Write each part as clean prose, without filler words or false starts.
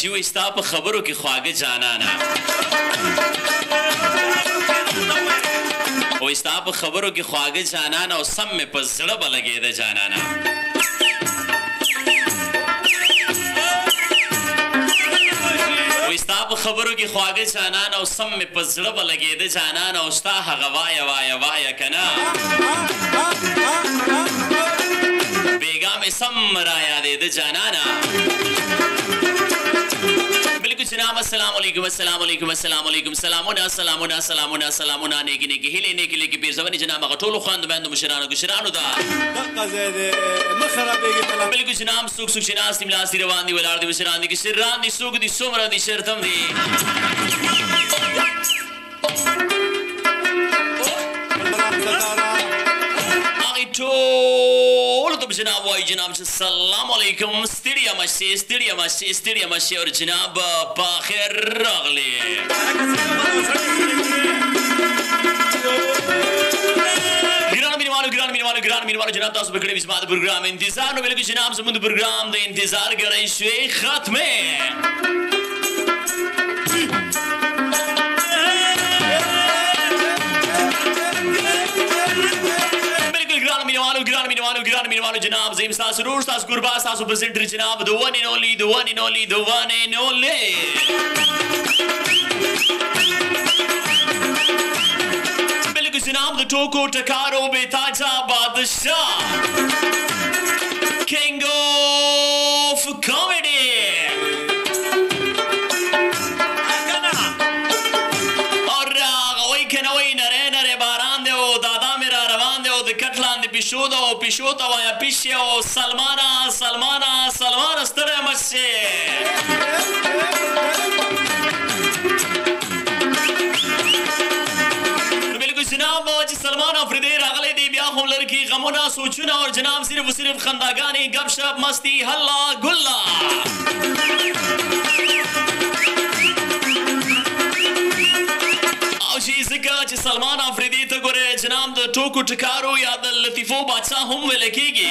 چې وایي ستا په خبرو کې خواږه جانانه وایي ستا په خبرو کې خواږه جانانه او سم مې په زړه به لګېده جانانه وایي ستا په خبرو کې خواږه جانانه او سم مې په زړه به لګېده جانانه او ستا هغه وایه وایه وایه که نه بیګا مې سم را یادېده جانانه बिल्कुल जनाब अस्सलाम वालेकुम अस्सलाम वालेकुम अस्सलाम वालेकुम सलामुना सलामुना सलामुना सलामुना नेकी नेकी हिले नेकी लेकी पीर ज़बानी जनाब गटोल खान बैंड मुशरानो गुशरानो दा बिल्कुल जनाब सुख सुख शनास तिमला सिरवान दी वलार दी मुशरान दी किशरान दी सुख दी सोमरा दी शर्तम दी आगे टोल तो जनाब वाई जनाब से सलाम अलैकुम स्टेडिया मशी और जनाब बाखिर रगले गिरान मीनवालो जनाब तासु बकड़े बिस्मात प्रोग्राम इंतजार नो बिल्कुल जनाब समुद्र प्रोग्राम दे इंतजार करे शुए खत्मे गिरान मीनवालो जनाब ज़ीम सास रूर सास गुरबा सास प्रेजेंटर जनाब the one and only बिल्कुल जनाब the टोको टकारो बेताजा बादशाह king of comedy और वही कनवई नरे नरे बारान दे ओ दादा मेरा रवान दे ओ कटलान दे पिशोदा वाया पिशे ओ सलमाना स्तरे मस्से बिल्कुल जनाब सलमान अफरीदी रागले दी ब्याह हम लड़की गमोना सोचना और जनाब सिर्फ खंदागानी गपशप मस्ती हल्ला गुल्ला सलमान अफरीदी तो गोरे जनाब द टोको टकारो या द लतीफो बादशाह हम वे लिखेगी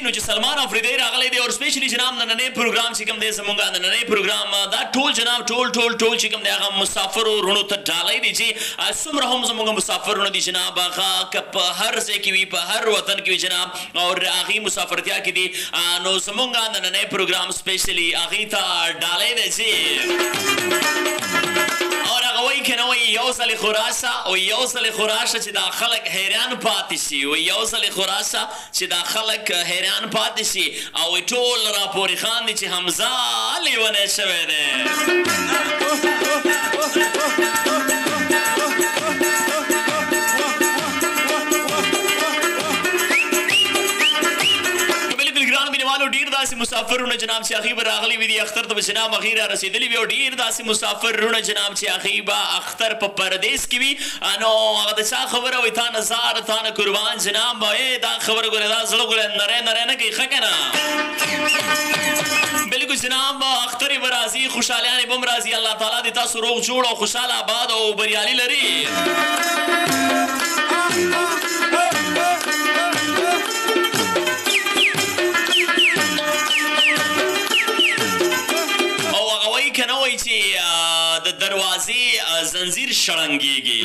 नो सलमान अफरीदी रागले दे और स्पेशली जनाब नने प्रोग्राम चिकम दे समूंगा नने प्रोग्राम दा टोल जनाब टोल चिकम दे आगा मुसाफिर और रुणो त डालाई दीजिए सुमरा हम समूंगा मुसाफिर रुणो दी जनाब आगा कप हर से की भी हर वतन की जनाब और आगी मुसाफिरतिया की दी नो समूंगा नने प्रोग्राम स्पेशली आगी था डालाई दीजिए और अगवई कनवई यौसल खुरासा چې دا خلک حیران پاتې شي او یوصل خراسه چې دا خلک حیران پاتې شي او ټول را پورې خان دي چې حمزه لیونه شوی دی ډیر داسې مسافرونه جناب چې اخیبه راغلي وي دي اختر ته جناب اخیره رسیدلی وي او ډیر داسې مسافرونه جناب چې اخیبه اختر په پردیس کې وي نو هغه د چا خبره وي تا نزار تا نه قربان جناب دا خبره ګوره دا زړه ګوره نری نه کوي ښه که نه بلکې جناب اختر به راځي خوشحالیانې به هم راځي الله تعالی دې تاسو روغ جوړ او خوشحاله آباد او بریالي لري د دروازې زنجیر شړنګېږي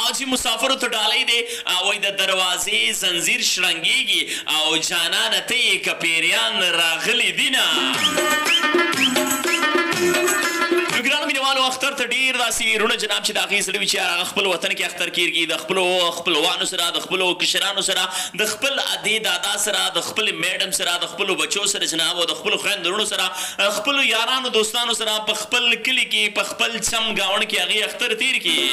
او چې مسافرو ته ډالۍ دی وایي د دروازې زنجیر شړنګېږي او جانانه ته یې که پیریان راغلي دینه ګرانو مینهوالو اختر ته ډېر داسې ویرونه جناب چې د هغې زړه وي چې هغه خپل وطن کې اختر کېږي د خپلو خپلوانو سره د خپلو کشرانو سره د خپل ادې دادا سره د خپل میډم سره د خپلو بچو سره جناب او د خپلو خویندرونو سره خپلو یارانو دوستانو سره په خپل کلي کې په خپل چم ګاونډ کې هغې اختر تېر کړي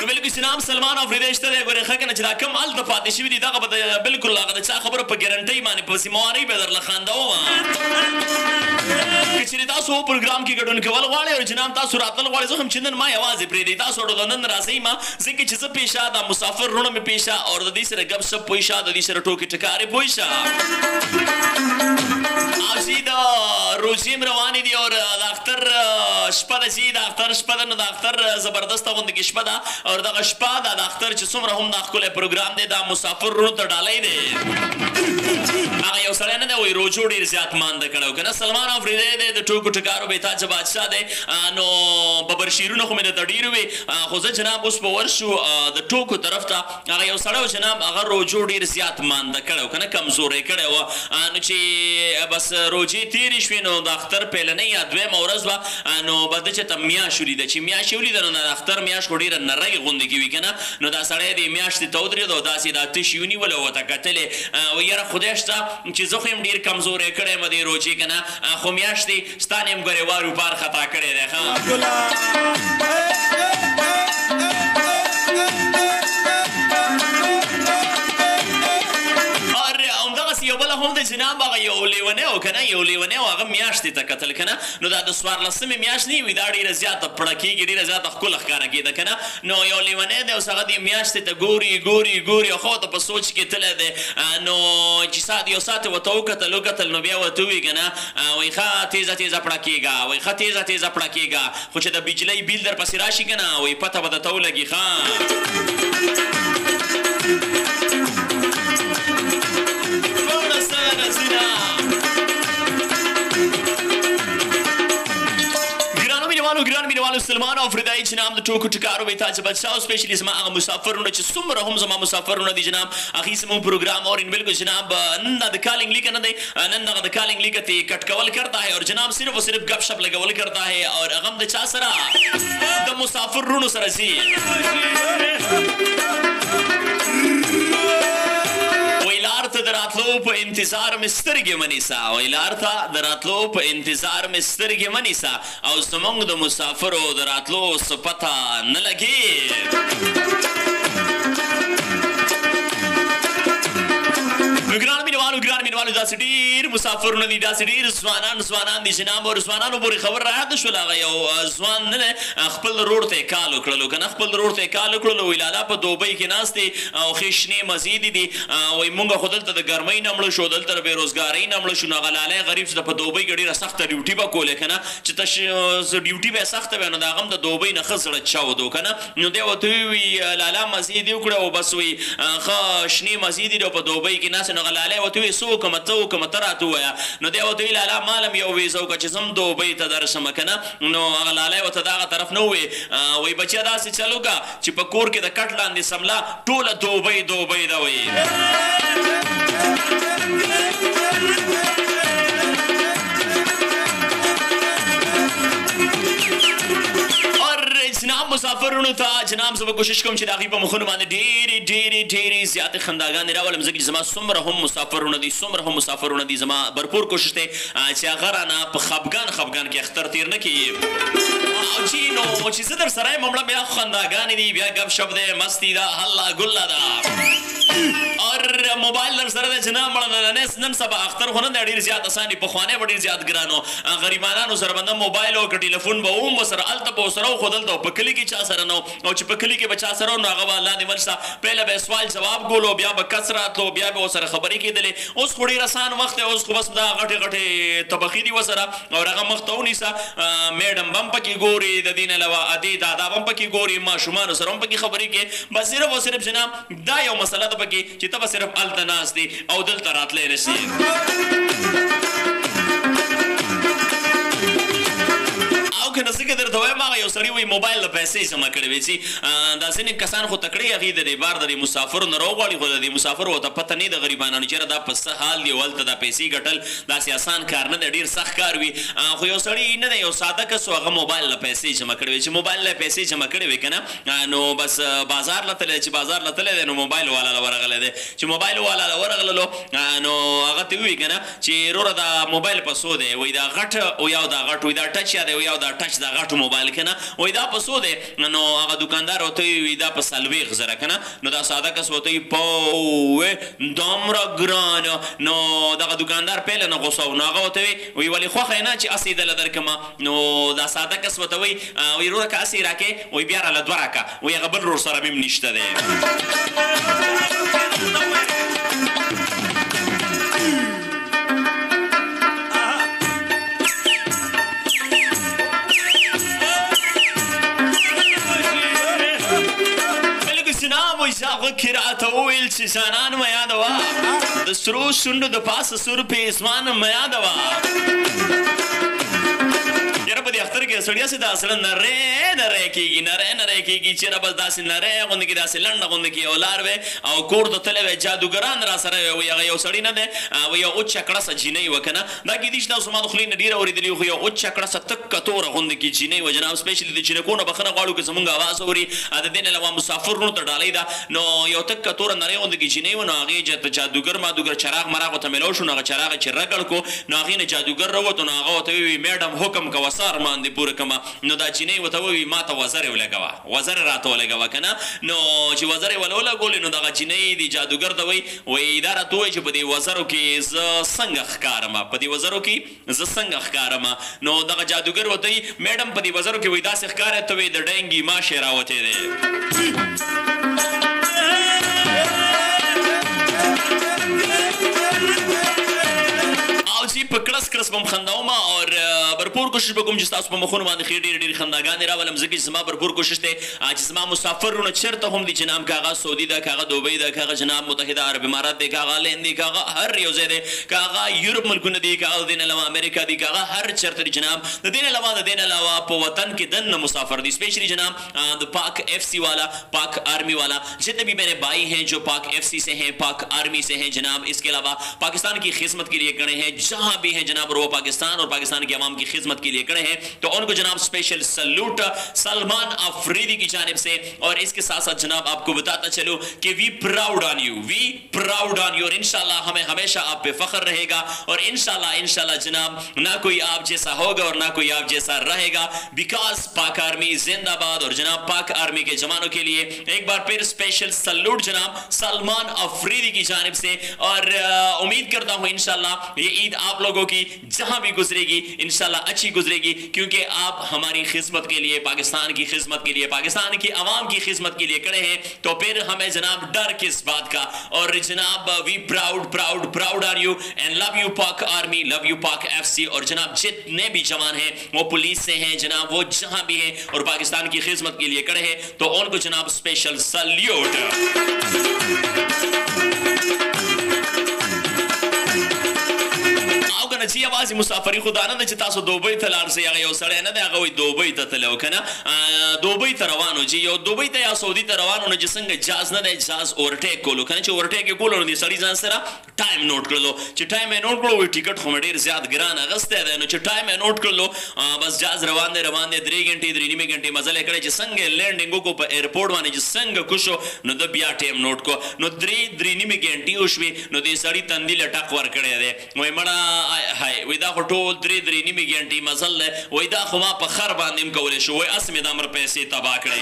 بالکل جناب سلمان افریدی شته دی ګورې ښه که نه چې دا کوم هلته پاتې شوي دي دغه به بالکل هغه د چا خبره په ګارنټۍ باندې په ذمهوارۍ به درله خندوم که چېرې تاسو پروګرام کې ګډون کول غواړئ او جناب تاسو راتلل غواړئ زه هم چې نن ما یوازې پرېږدئ تاسو ډوډه نن راځئ ما ځکه چې زه پیشه دا مسافر رونه مې پیشه او د دې سره ګپ شپ پوه شه د دې سره ټوکې ټکارې پوه شه او چې د روژې م روانې دي او د اختر شپه ده چې د اختر شپه ده نو د اختر زبردسته غوندې کې شپه ده او دغه شپه دا د اختر چې څومره هم دا ښکلی پروګرام دی دا مسافر رونو ته ډالۍ دی هغه یو سړی نه دی وایي روجو ډېر زیات مانده کړی و که نه سلمان افریدی دی د ټوکو ټکارو بېتاجه بادشاه دی نو ببرشیرونه خو مې درته ډېر وې خو زه جناب اوس به ورشو د ټوکو طرف ته هغه یو سړی و جناب هغه روجو ډېر زیات مانده کړی و که نه کمزوری کړی و نو چې بس روجې تېرې شوې نو د اختر پیلنۍ یا دویمه ورځ وه نو به ده چې ته میاشت ولیده چې میاشت یې ولیده نو د اختر میاشت خو ډېره نری غوندې کې وي که نه نو دا سړی دې میاشتې ته ودرېد او داسې دا تش یې ونیول او ورته کتلې و یاره خدای شته چې زه خو یم ډېر کمزوری کړی یم دې روجې که نه خو میاشتې ستا نه یم ګرېوارو پار خطا کړی دی ښه یو بله هم د جناب هغه یو لیونی و که نه یو لیونی و هغه میاشتې ته کتل که نه نو دا د څوارلسمې میاشت نه وي دا ډېره زیاته پړه کېږي ډېره زیاته ښکله ښکاره کېده که نه نو یو لیونی دی اوس هغه دې میاشتې ته ګوري او خو ته په سوچ کې تللی دی نو چې یو ساعت یې ورته وکتل نو بیا ورته ووایي که نه وایي ښه تیزه پړه کېږه وایي ښه تیزه پړه کېږه خو چې د بجلۍ بیل در پسې راشي که نه وایي پته به درته ولګي ښه ګرانو مینوالو سلمان افریدی جناب د ټوکو ټکارو بېتاجه بادشاه او سپیشلي زما هغه مسافرونه چې څومره هم زما مسافرونه دي جناب هغوی زموږ پروګرام اورین بالکل جناب نن دا د کالنگ لیگ نه دی نن دغه د کالنگ لیگ ته کٹ کول کرتا ہے اور جناب صرف و صرف گپ شپ لګول کرتا ہے اور هغه هم د چا سره د مسافرونو سره ځي لار ته د راتلو په انتظار مې سترګې مه نیسه وایي لار ته د راتلو په انتظار مې سترګې مه نیسه او زموږ د مسافرو د راتلو څه پته نه لګي ګران مینوالو داسې ډېر مسافرونه دي داسې ډېر ځوانان دي جناب او ځوانانو پورې خبر راياده شول هغه یو ځوان نه دی خپل روډ ته یې کال وکړلو که نه خپل روډ ته یې کال وکړلو وایي لالا په دوبۍ کې ناست دی او ښې شنې مزې دي وایي مونږ خو دلته د ګرمۍ نه مړه شو دلته د بېروزګارۍ نه مړه شو نو هغه لالی غریب چې په دوبۍ کې ډېره سخته ډیوټي به کولې که نه چې ته ډیوټي به یې سخته وی نو د هغه هم د دوبۍ نه ښه زړه چاودو که نه نو دی ورته ووایي لالا مزې دې وکړه او بس وایي ښه شنې مزې دي او په دوبۍ کې ناست نو هغه لالی ورته ووایي څه وکړمه ته وکړمه ته راته ووایه نو دی ورته وایي لالا مالم یو ویزه وکړه چې زه هم دوبۍ ته درشمه که نه نو هغه لالی ورته دغه طرف نه ووایي وایي بچیه داسې چل وکړه چې په کور کې د کټ لاندې سمله ټوله دوبۍ ده وایي جناب مسافرونو ته جناب زه به کوشش کوم چې د هغوی په مخونو باندې ډېرې زیاتې خنداګانې راولم ځکه چې زما څومره هم مسافرونه دي زما भरपूर کوشش دی چې هغه رانه په خفګان کې اختر تیر نه کړي او چې نو چې زه در سره یم همړه بیا خنداګانې دي بیا ګپ شپ دی مستي ده هله ګله ده اور موبایل در سره دی جناب مړه نن سبا اختر خو نه دی ډېر زیات اساني پخوانی به ډېر زیات ګران و غریبانانو سره به نه موبایل او که ټلیفون به هم ورسره هلته به ورسره خو دلته په کلي کې چا سره نه او چې په کلي کې به چا سره نو هغه به الله دې ورسه پهله به سوال جواب ګولو بیا به کس راتلو بیا به ورسره خبرې کېدلې اوس خو ډېر اسان وخت دی اوس خو بس دا غټې طبقې دي ورسره او هغه مخ ته ونیسه میډم به هم پکې ګوري د دې نه علاوه ادې دادا به هم پکې ګوري ماشومانو سره هم پکې خبرې کوي بس صرف او صرف جناب دا یو مسله ده پکې چې ته به صرف هلته ناست دي او دلته راتلی نه شي که نه څنګه درته وایم هغه یو سړي وایي موبایل له پیسې جمع کړې وي چې دا ځینې کسان خو تکړې هغې د دې بار د دې مسافرو نه راوغواړي خو د دې مسافرو ورته پته نه د غریبانانو چېرې دا په څه حال دی هلته دا پیسې ګټل داسې اسان کار نه دی ډېر سخت کار وي خو یو سړي نه دی یو ساده کس و هغه موبایل له پیسې جمع کړې وي چې موبایل له پیسې جمع کړې وي که نه نو بس بازار له تللی چې بازار له تللی دی نو موبایل والا له ورغلی دی چې موبایل والا له ورغللو نو هغه ته ووایي که نه چې وروره دا موبایل په څو دی وایي دا غټ او یا دا غټ وایي دا ټچ یا دی او یا دا ټچ دا غټ موبایل کنه وای دا پسو ده نو هغه دکاندار وته وی دا په سلوي غزره کنه نو دا ساده کس وته په دومره ګران نو دا دکاندار پهل نه غوسه نو هغه وته وی ولی خو خینا چې اسی دل درکما نو دا ساده کس وته وی ورو کا اسی راکې وی بیا را لدوره کا وی هغه بل ور سره مم نشته ده وی کراته وویل چې ځانان مه یادوه د سرو شونډو د پاسه سور پیسمان مه یادوه یاره په دې اختر کې سړیا سي دا سړی نری کېږي نری کېږي چېرې بس داسې نری غوندې کې داسې لنډه غوندې کې یو لار وی او کور ته تللی وی جادوګران را سره وی هغه یو سړی نه دی وی یو اوچه کړسه جینۍ وه که نه دا کیدای شي تاسو ما د خولې نه ډېره اورېدلي خو یو اوچه کړسه تکه توره غوندې کې جینۍ وه جناب سپیشلي د چینکو نه بښنه غواړو که زمونږ اواز اوري د دې نه علاوه مسافرونو ته ډالۍ ده نو یو تکه توره نری غوندې کې جینۍ وه نو هغې جادوګر مادوګر چراغ مراغ ورته میلاو شو نو هغه چراغ چې رګړ کړو نو هغې نه جادوګر راووتو نو هغه ورته ووي میډم حکم کوه سار باندې پوره کړمه نو دا جینۍ ورته ووي ما ته وزرې ولګوه وزرې راته ولګوه که نه نو چې وزرې ول ولګولې نو دغه جینۍ د جادوګر ته وایي دا راته ووایي چې په دې وزرو کې زه څنګه ښکارمه په دې وزرو کې زه څنګه ښکارمه نو دغه جادوګر ورته وایي میډم په دې وزرو کې وایي داسې ښکارې ته وایي د ډینګي ماشې راوتی دی په کړس کړس به م خندومه اور برپور کوشش به کوم چې ستاسو په مخونو باندې ښې ډېرې ډېرې خنداګانې راولم ځکه چې زما برپور کوشش دی چې زما مسافرونه چېرته هم دي جناب که هغه سعودي ده که هغه دوبۍ ده که هغه جناب متحده عرب امارات دی که هغه هلند دی که هغه هر یو ځای دی که هغه یورپ ملکونه دي که هغه د دې نه علاوه امریکا دي که هغه هر چېرته دي جناب د دې نه علاوه په وطن کې دننه مسافر دي اسپیشلی جناب د پاک ایف سی والا پاک آرمی والا جتنے بھی میرے بھائی ہیں جو پاک ایف سی سے ہیں پاک آرمی سے ہیں جناب اس کے علاوہ پاکستان کی خدمت کے لیے کھڑے ہیں جہاں بھی ہیں جناب اور وہ پاکستان اور پاکستان کی عوام کی خدمت کے لیے کھڑے ہیں تو ان کو جناب اسپیشل سلوٹ سلمان افریدی کی جانب سے اور اس کے ساتھ ساتھ جناب آپ کو بتاتا چلو کہ وی پراؤڈ آن یو اور انشاءاللہ ہمیں ہمیشہ آپ پہ فخر رہے گا اور انشاءاللہ جناب نہ کوئی آپ جیسا ہوگا اور نہ کوئی آپ جیسا رہے گا بیکاز پاک آرمی زندہ باد اور جناب پاک آرمی کے جوانوں کے لیے ایک بار پھر اسپیشل سلوٹ جناب سلمان افریدی کی جانب سے اور امید کرتا ہوں انشاءاللہ یہ عید آپ لوگوں کی جہاں بھی گزرے گی انشاءاللہ اچھی گزرے گی کیونکہ آپ ہماری خدمت کے لیے پاکستان کی خدمت کے لیے پاکستان کی عوام کی خدمت کے لیے کھڑے ہیں تو پھر ہمیں جناب ڈر کس بات کا اور جناب وی پراؤڈ آر یو اینڈ لو یو پاک آرمی لو یو پاک ایف سی اور جناب جتنے بھی جوان ہیں وہ پولیس سے ہیں جناب وہ جہاں بھی ہیں اور پاکستان کی خدمت کے لیے کھڑے ہیں تو ان کو جناب اسپیشل سلیوٹ چې یوازې مسافري خدا نه ده چې تاسو دوبۍ ته لاړ شئ هغه یو سړی نه دی هغه وایي دوبۍ ته تللی و که نه دوبۍ ته روان و چې یو دوبۍ ته یا سعودي ته روان و نو چې څنګه جاز نه دی جاز اورټیک کولو که نه چې اورټیک یې کولو نو دې سړي ځان سره ټایم نوټ کړلو چې ټایم یې نوټ کړلو وایي ټیکټ خو مې ډېر زیات ګران اخیستی دی نو چې ټایم یې نوټ کړلو بس جاز روان دی 3 غنټې 3 نیمې غنټې مزل یې کړی چې څنګه یې لینډینګ وکړو په ایرپورټ باندې چې څنګه کوشو نو د بیا ټایم نوټ کړو نو 3 نیمې غنټې وشوې نو دې سړي تندي له ټک ورکړی دی وایي مړه وایي دا خو ټول 3 نیمې غنټې مزل دی وایي دا خو ما په خر باندې هم کولی شو وایي اس مې د امر پیسې تباه کړی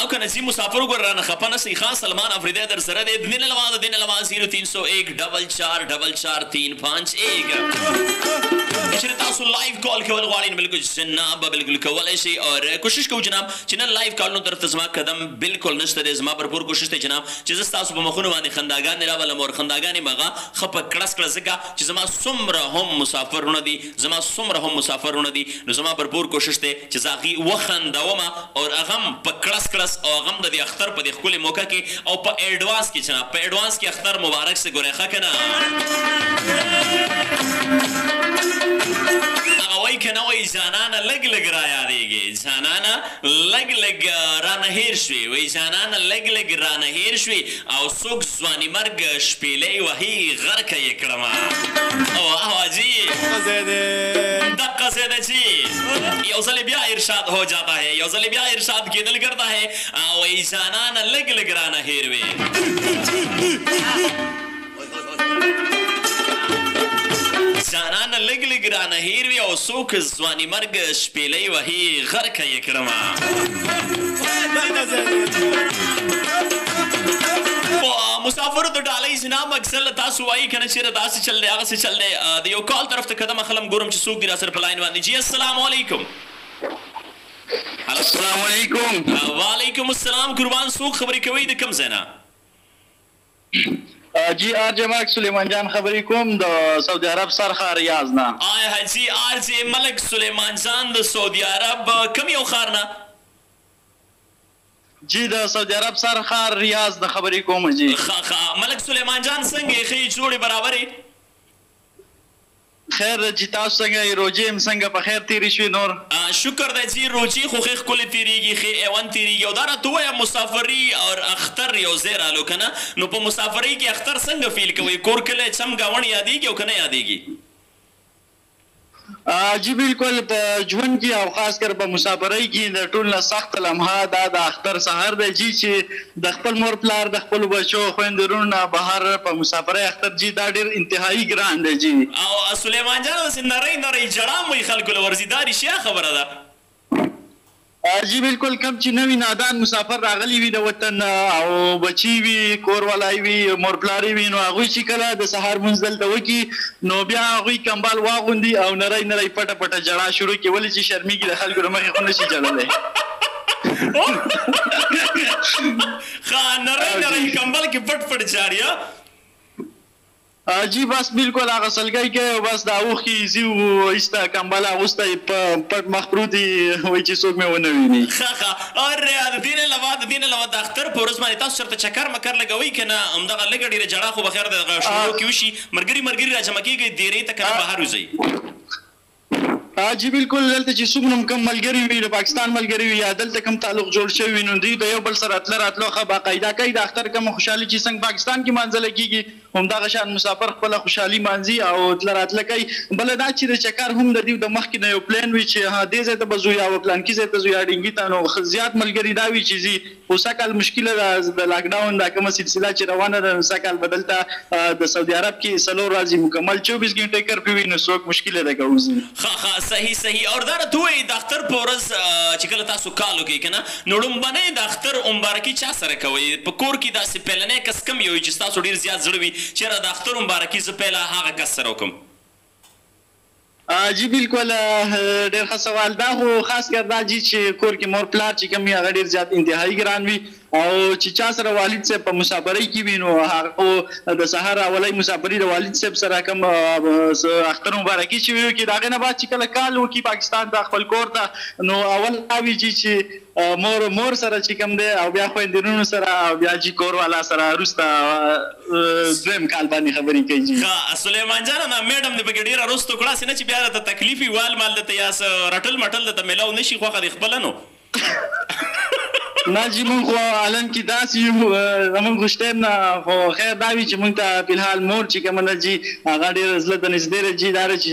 او کنه چې مسافر وګور رانه خفه نه سئ خاص سلمان افریدی در سره دی د دې نه علاوه 0301 4444551 چې تاسو لایو کال کول غواړئ نو بالکل جناب بالکل کولی شئ اور کوشش کوو جناب چې نن لایو کالونو طرف ته زما قدم بالکل نشته دی زما بھرپور کوشش دی جناب چې زه ستاسو په مخونو باندې خنداګانې راولم اور خنداګانې به هغه ښه په کړس کړه ځکه چې زما څومره هم مسافرونه دي نو زما بھرپور کوشش دی چې زه هغې وخندومه اور هغه هم په کړس او هغه هم د دې اختر په دې ښکلې موقع کې او په ایډوانس کې جناب په ایډوانس کې اختر مبارک سے ګورئ ښه که نه هغه وایي که نه وایي جانانه لږ لږ را یادېږي جانانه لږ لږ رانه هېر شوې وایي جانانه لږ لږ رانه هېر شوې او څوک ځواني مرګ شپېلۍ وهي غرقه یې کړمه او حاجي دقه سے ده چې یو ځل بیا ارشاد ہو جاتا ہے یو ځل بیا ارشاد کېدل کرتا ہے وایي جانانه لږ لږ رانه هېر وې جانانه لږ لږ رانه هیر وي او څوک ځواني مرګ شپېلۍ وهي غرقه یې کړمه مسافرو د ډالۍ جناب اکثر له تاسو وایي که نه چېرې داسې چل دی هغسې چل دی د یو کال طرف ته قدم اخلم ګورم چې څوک دي را سره په لاین باندې جی السلام علیکم السلام علیکم وعلیکم السلام قربان څوک خبرې کوئ د کوم ځای نه جی آرجے ملک سلیمان جان خبرې کوم د سعودي عرب سرخه ریاض نه آیا حاجي آرجے ملک سلیمان جان د سعودي عرب کوم یو ښار نه جی د سعودي عرب سرخه ریاض نه خبرې کوم جی ملک سلیمان جان څنګه یې ښې جوړې برابرې خیر جی تاسو څنګه یې روجې هم څنګه په خیر تېرې شوې نور شکر دی جی روجې خو ښې ښکلې تېرېږي ښې ایوان تېرېږي او دا راته ووایه مسافري او اختر یو ځای رالو که نه نو په مسافرۍ کې اختر څنګه فیل کوئ کور کلی چم ګاونډ یادېږي او که نه یادېږي جی بالکل په ژوند کې او خاص کر په مسافرۍ کې د ټول نه سخت لمحه دا د اختر سهار دی جی چې د خپل مور پلار د خپلو بچو خویندو وروڼو نه بهر په مسافرۍ اختر جی دا ډېر انتهایي ګران دی جی او سلیمان جان داسې نری نری جړام وایي خلکو له ورځي دا رښتیا خبره ده جی بالکل کم چې نوی نادان مسافر راغلی وي د وطن او بچی وي کور والی وي مور پلاری وي نو هغوی چې کله د سهار لمونځ دلته وکړي نو بیا هغوی کمبال واغوندي او نری نری پټه پټه جړا شروع کړي ولې چې شرمېږي د خلکو د مخې خو نشي جړلی ښه نری نری کمبل کې پټ پټ جاري جی بس بالکل هغه سلګۍ کې بس د اوښکې ایزي ایسته کمبل اغوستی په پټ مخ پروت وي وایي چې څوک مې ونه ویني ښه ښه اور د دې نه علاوه د اختر په ورځ باندې تاسو چېرته چکر مکر لګوئ که نه همدغه لږه ډېره جړا خو بخیر د شروع کې وشي ملګري را جمع کېږئ دیرې ته که نه بهر وځئ جی بالکل دلته چې څومره هم کم ملګري وي د پاکستان ملګري وي یا دلته کم تعلق جوړ شوی وي نو دوی د یو بل سره تله راتلو ښه باقاعده کوي د اختر کومه خوشحالي چې څنګه پاکستان کې مانځلی کېږي همدغه شان مسافر خپله خوشحالي مانځي او تله راتله کوي بله دا چې د چکر هم د دوی د مخکې نه یو پلان وي چې دې ځای ته به ځو یا پلانکي ځای ته ځو یا ډینګي ته نو زیات ملګري دا وي چې ځي خو سږ کال مشکله ده د لاکډاون دا کومه سلسله چې روانه ده سږ کال به دلته د سعودي عرب کې 4 ورځې مکمل 24 ګنټې کرفیو وي نو څوک مشکله ده که وځي ښه صحیح اور دا راته ووایي د اختر په ورځ چې کله تاسو کال وکړئ که نه نو لومبنۍ د اختر مبارکي چا سره کوئ په کور کې داسې پیلنی کس کم یو چې ستاسو ډېر زیات زړه وي چېرې د اختر مبارکي زه پیله هغه کس سره وکړم جی بالکل ډېر ښه سوال دا خو خاص کر دا جی چې کور کې مور پلار چې کوم وي هغه ډېر زیات انتهایي ګران وي او چې چا سره والد صاحب په مسافرۍ کې وي نو هغه د سهار اولی مسافري د والد صاحب سره کوم اختر مبارکي چې وي د هغې نه بعد چې کله کال وکړي پاکستان ته خپل کور ته نو اول دا وي چې مور سره چې کوم دی او بیا خویندې وروڼو سره او بیا چې کور والا سره وروسته دویم کال باندې خبرې کوي جي سلیمان جان نه میډم دې پکې ډېره وروستو کړه چې نه چې بیا درته تکلیف وي وال مال درته یا رټل مټل درته میلاو نه شي خوښه دې خپله نو نه جی مونږ خو حالن کې داسې یو زمونږ خو شته نه خو خیر دا وي چې مونږ ته فلحال مور چې کومه ده جي هغه ډېره زړه ته نږدې ده جي دا ده چې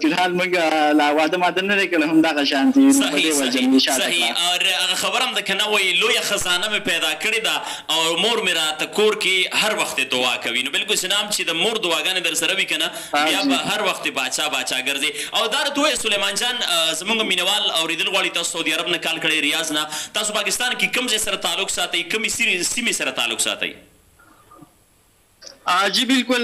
فلحال مونږ لا واده ماده نه دی کړی همدغه شانتي صحیح اور هغه خبر هم ده که نه وایي لویه خزانه مې پیدا کړې ده او مور مې راته کور کې هر وخت دعا کوي نو بالکل جناب چې د مور دعاګانې در سره وي که نه بیا به هر وخت باچا ګرځي او دا راته ووایه سلیمان جان زمونږ مینوال اورېدل غواړي تاسو سعودي عرب نه کال کړی ریاض نه تاسو پاکستان کې کوم ځای سره تعلق ساتئ کومې سیمې سره تعلق ساتئ جی بالکل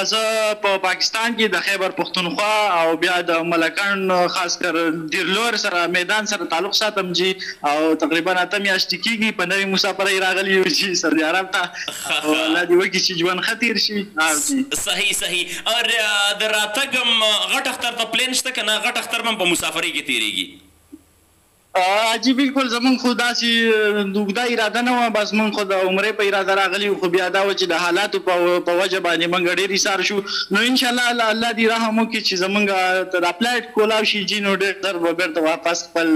زه په پاکستان کې د خیبر پښتونخوا او بیا د ملکان خاص کر ډیرلور سره میدان سره تعلق ساتم جی او تقریبا 8 میاشتې کېږي په نوې مسافرۍ راغلی یو چې سعودي عرب ته الله دې وکړي چې ژوند ښه تېر شي صحیح اور د راتګ غټ اختر ته پلین شته که نه غټ اختر هم په مسافرۍ کې تېرېږي جی بالکل زمونږ خو داسې اوږده اراده نه وه بس مونږ خو د عمرې په اراده راغلي وو خو بیا دا و چې د حالاتو په وجه باندې مونږ ډېر ایثار شو نو انشاءالله الله دې رحم وکړي چې زمونږ دا فلایټ کولاو شي جي نو ډېر ژر به بېرته واپس خپل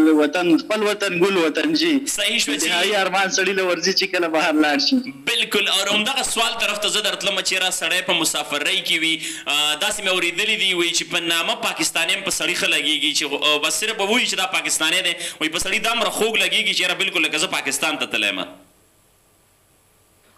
وطن ګل وطن جي صحیح شوه انتهایي ارمان سړي له ورځي چې کله بهر لاړ شي بالکل او همدغه سوال طرف ته زه درتلم چېرې سړی په مسافرۍ کې وي داسې مې اورېدلي دي وایي چې په نامه پاکستاني هم په سړي ښه لګېږي چې بس صرف به وایي چې دا پاکستانی دی وایي په سړي دا مره خوږ لګېږي چې یاره بلکل لکه زه پاکستان ته تلی یم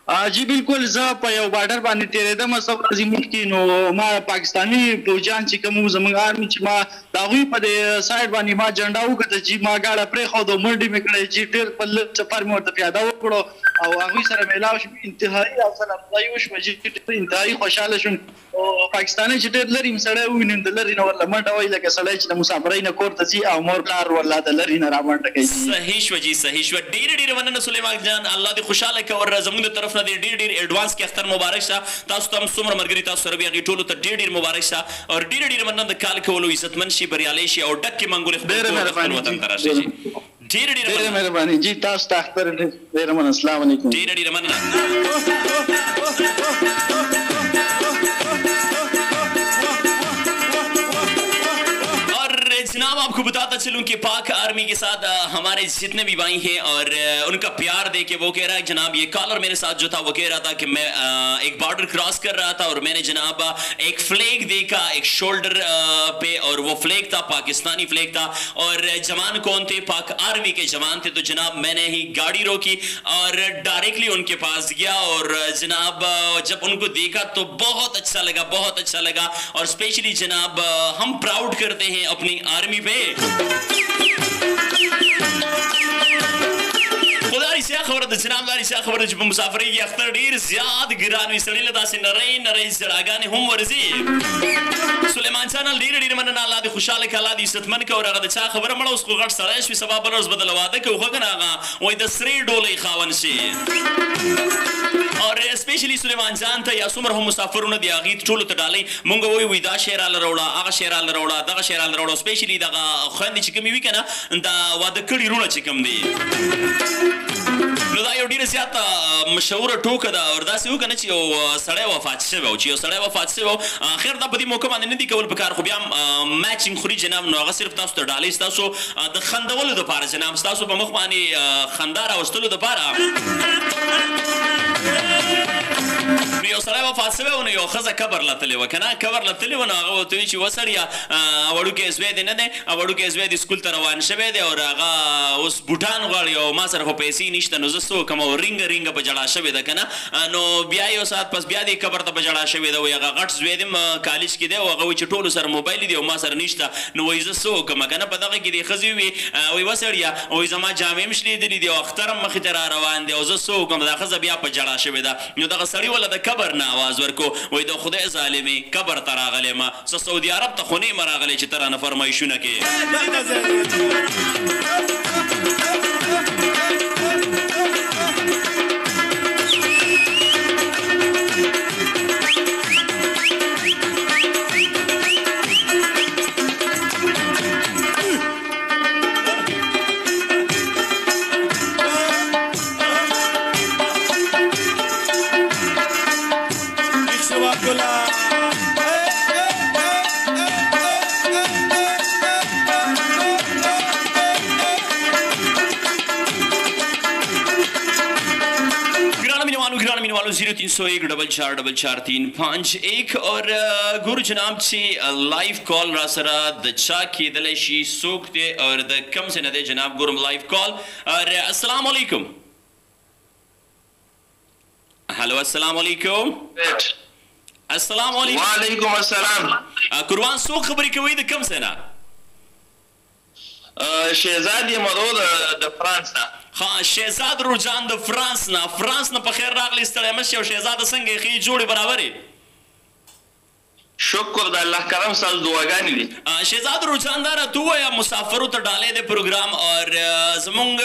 جی بالکل زه په یو بارډر باندې تیرېدم څو ورځې مخکې نو ما پاکستاني فوجیان چې کوم زموږ آرمي چې ما د هغوی په دې سایډ باندې ما جنډا وکړه چې ما ګاډه پرېښوده منډې مې کړې چې ډېر په لږ سفر مې ورته پیاده وکړو او هغوی سره میلاو شوم انتهایي حوصله افزایي وشوه چې ډېر انتهایي خوشحاله شوم او پاکستاني چې ډېر لرې م سړی ووینم د لرې نه ورله منډه وایي لکه سړی چې د مسافرۍ نه کور ته ځي او مور پلار ورله د لرې نه رامنډه کوي. صحیح شوه جي صحیح شوه. ډېره مننه سلیمان جان، الله دې خوشحاله کړه او زموږ د طرف نه دې ډېر ایډوانس کې اختر مبارک شه. تاسو ته هم څومره ملګري تاسو سره وي هغې ټولو ته ډېر مبارک شه او ډېره مننه د کال کولو عزتمن شي، بریالی شي او ډکې منګولې خپل وطن ته راشي جي. ډېره مهرباني جی، تاسو ته اختر ډېره مننه. السلام علیکم. ډېره مننه. जनाब आपको बताता चलूं कि पाक आर्मी के साथ हमारे जितने भी भाई हैं और उनका प्यार दे के वो कह रहा है जनाब, ये कॉलर मेरे साथ जो था वो कह रहा था कि मैं एक बॉर्डर क्रॉस कर रहा था और मैंने जनाब एक फ्लैग देखा एक शोल्डर पे और वो फ्लैग था पाकिस्तानी फ्लैग था और जवान कौन थे? पाक आर्मी के जवान थे. तो जनाब मैंने ही गाड़ी रोकी और डायरेक्टली उनके पास गया और जनाब जब उनको देखा तो बहुत अच्छा लगा और स्पेशली जनाब हम प्राउड करते हैं अपनी आर्मी पे. خدای خبره ده جناب، داري خبره چې په مسافرۍ کې اختر ډېر زیات ګران وي، سړي له داسې نرۍ زړاګانې هم ورځي. سلیمان جان ډېره مننه، الله دې خوشحاله کړه، الله دې عزتمن کړه. او هغه د چا خبره مړه اوس خو غټ سړی شوي، سبا بله ورځ به دله واده کوي خو که نه هغه وایي د سرې ډولۍ خاوند شي. اور اسپیشلی سلیمان جان ته یا څومره هم مسافرونه دي هغې ټولو ته ډالۍ مونږ وایو دا شی راله راوړه، هغه شی راله راوړه، دغه شی راله راوړه. اسپیشلی دغه خویندې چې کومې وي که نه دا واده کړي وروڼه چې کوم دي نو دا یو ډېره زیاته مشهوره ټوکه ده. او داسې وکړه نه چې یو سړی وفات شوی او چې یو سړی وفات شوی او خیر دا په دې موقع باندې نه دي کول پکار، خو بیا هم میچینګ خوري جناب. نو هغه صرف تاسو ته ډالۍ ستاسو د خندولو دپاره جناب، ستاسو په مخ باندې خندا راوستلو دپاره. نو یو سړی وفات شوی و نو یو ښځه قبر له تلې وه که نه، قبر له تلې وه نو هغه ورته وایي چې وسړیه وړوکی زوی دی نه دی، وړوکی زوی دی سکول ته روان شوی دی او هغه اوس بوټان غواړي او ما سره خو پیسې نشته نو زه څه وکړم او رینګه په جړا شوې ده که نه. نو بیا یو ساعت پس بیا دې قبر ته په جړا شوې ده، وایي هغه غټ زوی دی کالج کې دی او هغه وایي چې ټولو سره موبایل دی او ما سره نشته. نو وایي زه څه وکړم که نه. په دغه کې دې ښځې ووي وایي وسړیه وایي زما جامې هم شلېدلي دي او اختر هم مخې ته را روان دی او زه څه وکړم. دا ښځه بیا په جړا شوې ده. نو دغه سړي وله د قبر نه آواز ورکو، وایي د خدای ظالمې قبر ته راغلی ما، څه سعودي عرب ته خو نه یم راغلی چې ته رانه فرمایشونه کې. वालों 0301444351 और गुरु जनाब से लाइव कॉल रा सरा द चा की दलेशी सोखते और द कम से नदे जनाब गुरु लाइव कॉल और अस्सलाम वालेकुम। हेलो अस्सलाम वालेकुम। अस्सलाम वालेकुम। वालेकुम अस्सलाम। कुर्बान सो खबरी कोई द कम से ना شهزاد یمرو د فرانس نه. ها شهزاد روجان د فرانس نه په خیر راغلی ستړی مشه. او شهزاد څنګه یې ښې جوړې برابرې؟ شکر د الله کرم ستاسو دعاګانې دي. شهزاد روجان دا راته ووایه مسافرو ته ډالۍ د پروګرام اور زمونږ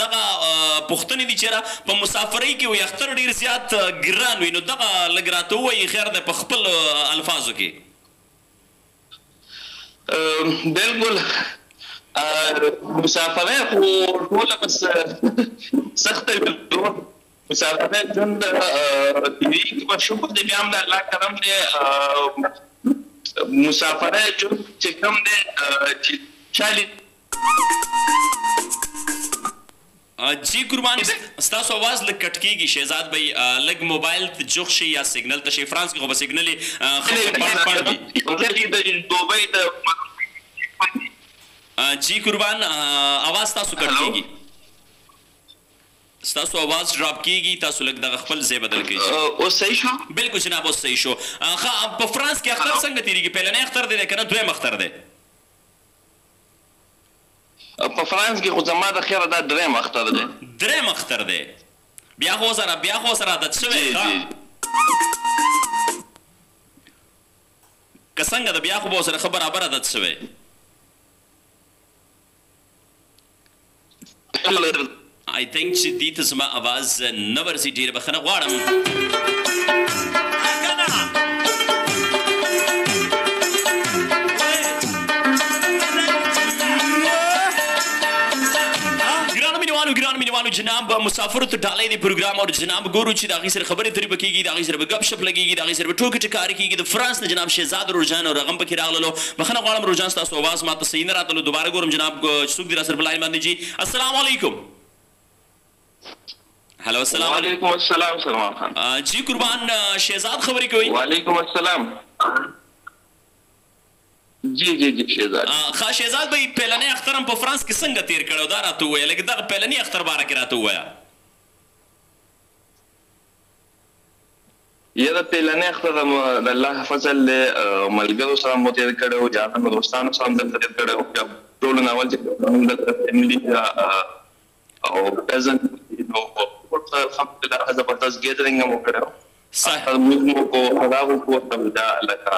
دغه پوښتنې دي چې په مسافرۍ کې وایي اختر ډېر زیات ګران وي، نو دغه لږ راته ووایي خیر دی په خپل الفاظو کې. بالکل مسافره خو ټوله بس سخته وي. مسافره ژوند طبیعي کې به شکر دی، بیا هم د الله کرم دی. مسافره ژوند چې کوم دی چې چالي جی قربان ستاسو आवाज لږ کټ کېږي شهزاد بھائی، لږ موبایل ته جوخ شي یا سیګنل ته شي. فرانس کې خو به سیګنل یې دوبۍ د جی قربان आवाज تاسو کټ کېږي. ستاسو आवाज ډراپ کیږي تاسو لږ دغه خپل ځای بدل کړئ اوس صحیح شو بالکل جناب اوس صحیح شو په فرانس کې اختر څنګه تیریږي پهلنی اختر دی کنه دویم اختر دی په فرانس کې خو زما د خیره دا دریم اختر دی بیا خو سره عادت شوی که څنګه د بیا خو به سره برابر عادت شوی I think چې دې ته زما اواز نه ورځي ډېره بخښنه غواړم ګرانو مینوالو جناب مسافرو ته ډالۍ دی پروګرام او جناب ګورو چې د هغې سره خبرې ترې به کېږي د هغې سره به ګپ شپ لګېږي د هغې سره به ټوکې ټکارې کېږي د فرانس نه جناب شهزاد روژان او رغم پکې راغللو بخښنه غواړم روژان ستاسو اواز ما ته صحیح نه راتلو دوباره ګورم جناب څوک دي را سره په لاین باندې جي السلام علیکم هلو السلام علیکم السلام سلمان خان جی قربان شهزاد خبرې کوي وعلیکم السلام جی شهزاد شهزاد به پهلنی اختر هم په فرانس کې څنګه تیر کړو دا راته ووایه لکه دغه پهلنی اختر باره کې راته ووایه یاره پهلنی اختر د الله فضل ملګرو سره مو تیر کړی و جانانو دوستانو سره هم دلته تیر کړی و ټولو نه اول چې دلته فیملي او کزن نو الحمدلله زبردست ګیدرینګ هم وکړی و موږ مو کو هغه وکړو دا لکه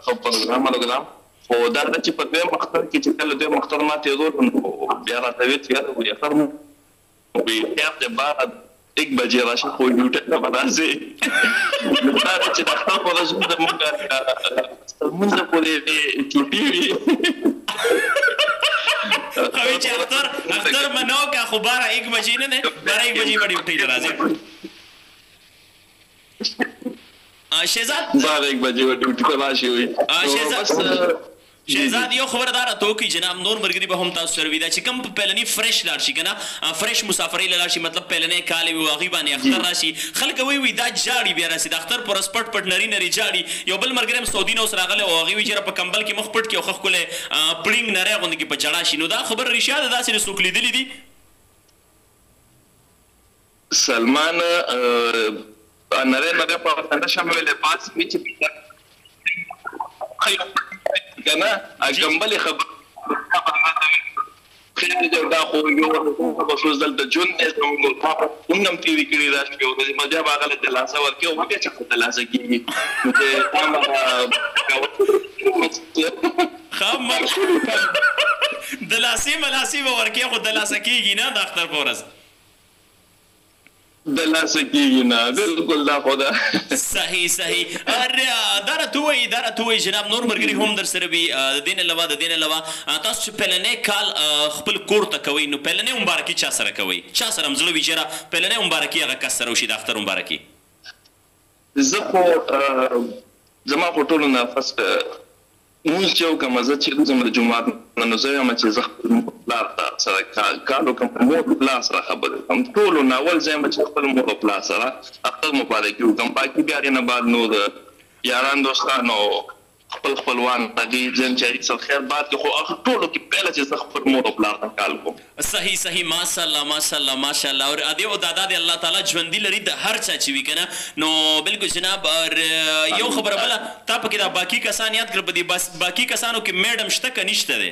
ښه پروګرام خو دا ده چې په دویم اختر کې چې کله دویم اختر ما تېرول نو بیا راته ویل چې یاره وایي اختر مو وایي خیر دی بعد 1 بجې راشي خو ډیوټۍ ته به راځې دا ده چې د اختر په ورځ زموږ لمونځ پورې چوټي وي خو چې اختر منو که خو باره 1 بجې نه دی باره 1 بجې به ډیوټۍ ته راځې شهزاد باره 1 بجې به ډیوټۍ ته راشي وي شهزاد یو خبره دا راته وکړي جناب نور ملګري به هم تاسو سره وي دا چې کوم په پهلني فرش لاړ شي که نه فرش مسافرۍ له لاړ شي مطلب پهلنی کال وي هغې باندې اختر راشي خلک وایي دا جاړي بیا راسي د اختر په ورځ پټ نري جاړي یو بل ملګری هم سعودي نه اوس راغلی او هغې وایي چې په کمبل کې مخ پټ کړي او ښه ښکلی پړینګ نری غوندې کې په جړا شي نو دا خبره رښتیا ده داسې څوک لیدلي دي سلمان نره په شامل لباس می چې کنه کمبل خبر خیر جو دا خو یو خصوص دلته جون موږ هم تیری کړی راشي او د مجاب هغه له لاسه ورکې او بیا چې د لاسه کېږي د لاسې ملاسې به ورکې خو د لاسه کېږي نه د اختر په ورځ د لاسه کېږي نه بالکل دا خو ده صحیح دا راته ووایي جناب نور ملګري هم در سره وي د دې نه علاوه تاسو چې پهلنی کال خپل کور ته کوئ نو پهلنی مبارکي چا سره کوئ چا سره هم زړه وي چېرې پهلنی مبارکي هغه کس سره وشي د اختر مبارکي زه خو زما خو ټولو نه فست مونځ چې وکړم زه چې ځم د جومات نه نو زه یم چې زه خپل پلار سره کار وکړم په مور پلار سره خبرې وکړم ټولو نه اول زه یم چې خپل مور پلار سره اختر مبارکي وکړم باقي بیا هغې نه بعد نور یاران دوستان او خپل خپلوان هغې ځم چې هغې سره خیر باد کې خو ټولو کې پهله چې زه خپل مور او پلار ته کال کوم صحیح ماشاءالله اور ادې او دادا دې الله تعالی ژوندي لري د هر چا چې وي که نه نو بالکل جناب یو خبره بله تا پکې دا باقي کسان یاد کړه په دې باقي کسانو کې میډم شته که نشته دی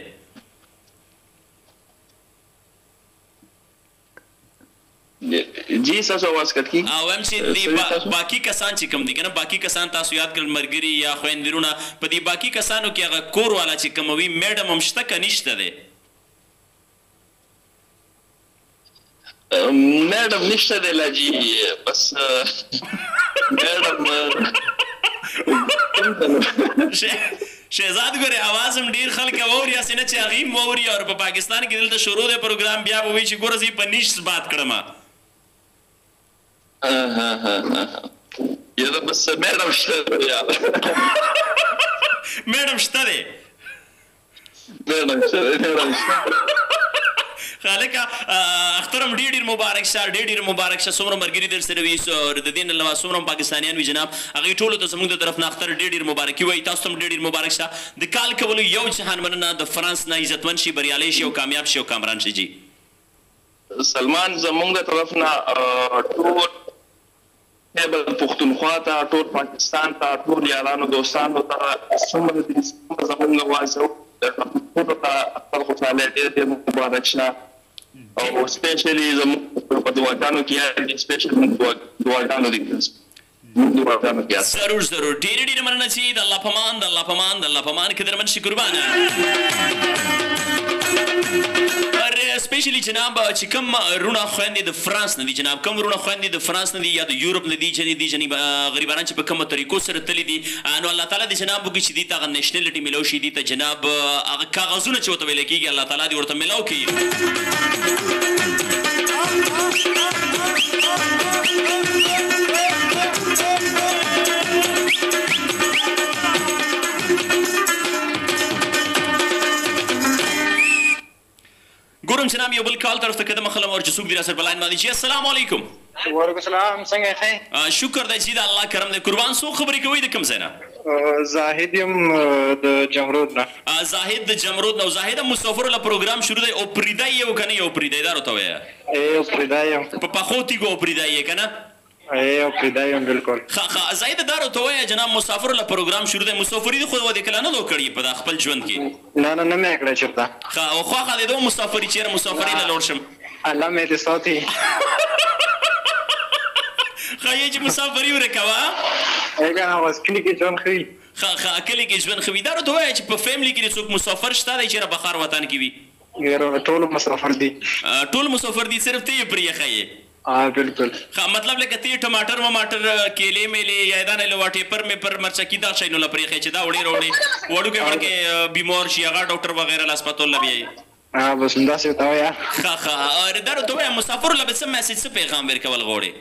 جی تاسو आवाज کټ کی او هم چې باقي کسان چې کوم دي کنه باقي کسان تاسو یاد کړل مرګري یا خويندرونه په دې باقي کسانو کې هغه کور والا چې کوموي میډم هم شته که نشته دی میډم نشته دی لا جی بس میډم شهزاد ګورې اواز هم ډېر خلک اوري هسې نه چې هغې هم اوري او په پاکستان کې دلته شروع دی پروګرام بیا به وایي چې ګوره زه یې په نیش بات کړم یاره بس میډم شته دی میډم شته دی خالقه اختر هم ډېر مبارک شه ډېر مبارک شه څومره ملګري در سره وي د دې نه علاوه څومره هم پاکستانیان وي جناب هغوی ټولو ته زموږ د طرف نه اختر ډېر مبارکي وایي تاسو ته هم ډېر مبارک شه د کال کولو یو جهان مننه د فرانس نه عزتمن شي بریالی شي او کامیاب شي او کامران شي جي سلمان زمونږ د طرف نه ټول خیبر پښتونخوا ته ټول پاکستان ته ټول یارانو دوستانو ته څومره دې زمونږ وازو ټول ته خپل خوشاله دې مبارک شه او سپیشلی زمونږ په دعاګانو کې سپیشل دعاګانو دې ضرور ضرور ډېر مننه چې د الله پامان د الله پامان د الله پامان کې درمن شي قربانه سپیشلی جناب چې کوم رونه خويندې د فرانس نه دي جناب کوم رونه خويندې د فرانس نه دي یا د یورپ نه دي چې دي جناب غریبانان چې په کومه طریقو سره تللی دي نو الله تعالی دې جناب وکړي چې دې ته نېشنلټي ملو شي دې ته جناب هغه کاغذونه چې وته ویل کېږي الله تعالی دې ورته ملو کړي ګورم جناب یو بل کال طرف ته قدم خلم اور چې څوک دی را سره بلاین باندې چې السلام علیکم وعلیکم السلام څنګه ښه شکر دی چې د الله کرم دی قربان څوک خبرې کوي د کوم ځای نه زاهد یم د جمرود نه زاهد د جمرود نه زاهد مسافر له پروګرام شروع دی او پریدای یو کنه یو پریدای دار ته وای پریدای په پخوتی ګو پریدای کنه پریدای بالکل خا زاهد دار ته وای جناب مسافر له پروګرام شروع دی مسافری خو و د کله نه لو کړی په خپل ژوند کې نه مې کړی چرته خا او خو خا د مسافری چیرې مسافری له لور شم الله مې دې ساتي خایې چې مسافری ورکوا اګه نو واس کلی کې ژوند خوي خا کلی کې ژوند خوي دا ته وای چې په فیملی کې څوک مسافر شته دی چې بخار وطن کې وي ټول مسافر دي ټول مسافر دي صرف ته یې پرې خایې بالکل خا مطلب لکه تی ټماټر کېلې میلې یا دانه له واټې پر مې پر مرچکی دا شي نو لپاره چې دا وړي وړو کې بیمار شي هغه ډاکټر وغیرہ له هسپتال لبي بس دا څه تا ویا خا اور دا ته مسافر له بس میسج څه پیغام ورکول غوړي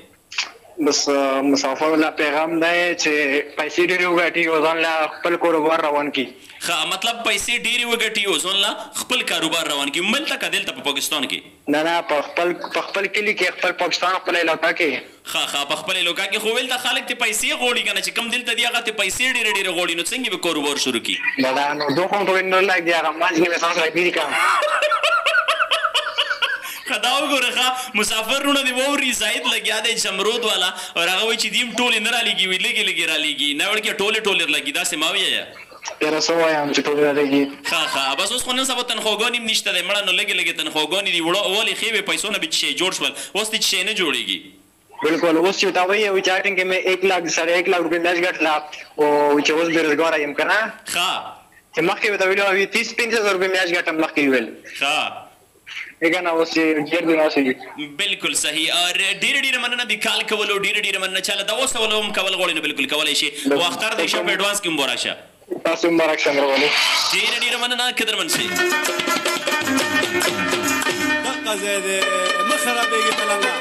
بس مسافر له پیغام دی چې پیسې ډېرې وګټي او ځان له خپل کاروبار روان کړي خا مطلب پیسې ډېرې وګټي او ځان له خپل کاروبار روان کړي ملته کدل ته په پاکستان کې نه په خپل کلی کې خپل پاکستان خپل علاقہ کې خا په خپل علاقہ کې خو ول ته خلک ته پیسې غوړي کنه چې کم دلته دی هغه ته پیسې ډېرې غوړي نو څنګه به کاروبار شروع کړي دا نو دوه کوم په نه لګي هغه ماځ کې وساس راځي کا خدا وګوره مسافرونه دی ووري زائد لګیا دی جمرود والا اور هغه وی چې دیم ټول نه را لګي وی لګي را لګي نه ورکه ټوله لګي دا سماوي یا تیرا سو وایم چې ټول راځي خا بس اوس خو نن سبا تنخواګانی نشته دی مړه نو لګي تنخواګانی دی وړو اولي خېوي پیسو نه بچي جوړ شول اوس دې شي نه جوړيږي بالکل اوس چې تا وایي او چارټینګ کې مې 1 लाख سره 1 लाख روپے میچ غټلا او چې اوس بیروزګار یم کنه خا چې مخکې وته ویلو 30-35 روپے میچ غټم مخکې ویل خا اګه نو اوس ډیر دی نو صحیح بالکل صحیح اور ډیر مننه دی کال کولو ډیر مننه چاله دا اوس ولوم کول غوړي نه بالکل کولای شي واختار دی شپ ایڈوانس کې مبارشه تاسو مبارک شه ورونه ډیر مننه قدرمن شي دقه زياده مخربيږي تلنګا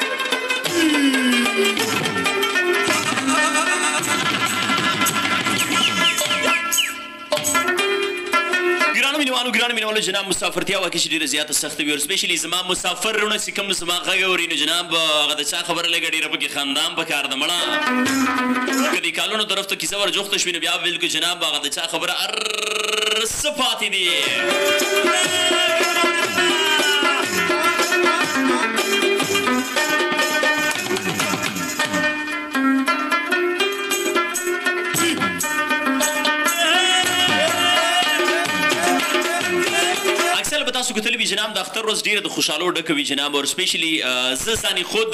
ګرانو مینوالو جناب مسافرتیا واکه چې ډیره زیاته سخت وي او سپیشلی زما مسافرونه چې کوم زما غږ اوري نو جناب هغه د چا خبره لګ ډیره پکې خاندان پکار د مړه کدي کالونو طرف ته کیسه ور جوخته شوی نو بیا ویل کو جناب هغه د چا خبره صفات دي تاسو کتلی وی جناب د اختر روز ډیره د خوشاله ډکوي جناب او سپیشلی زسانی خود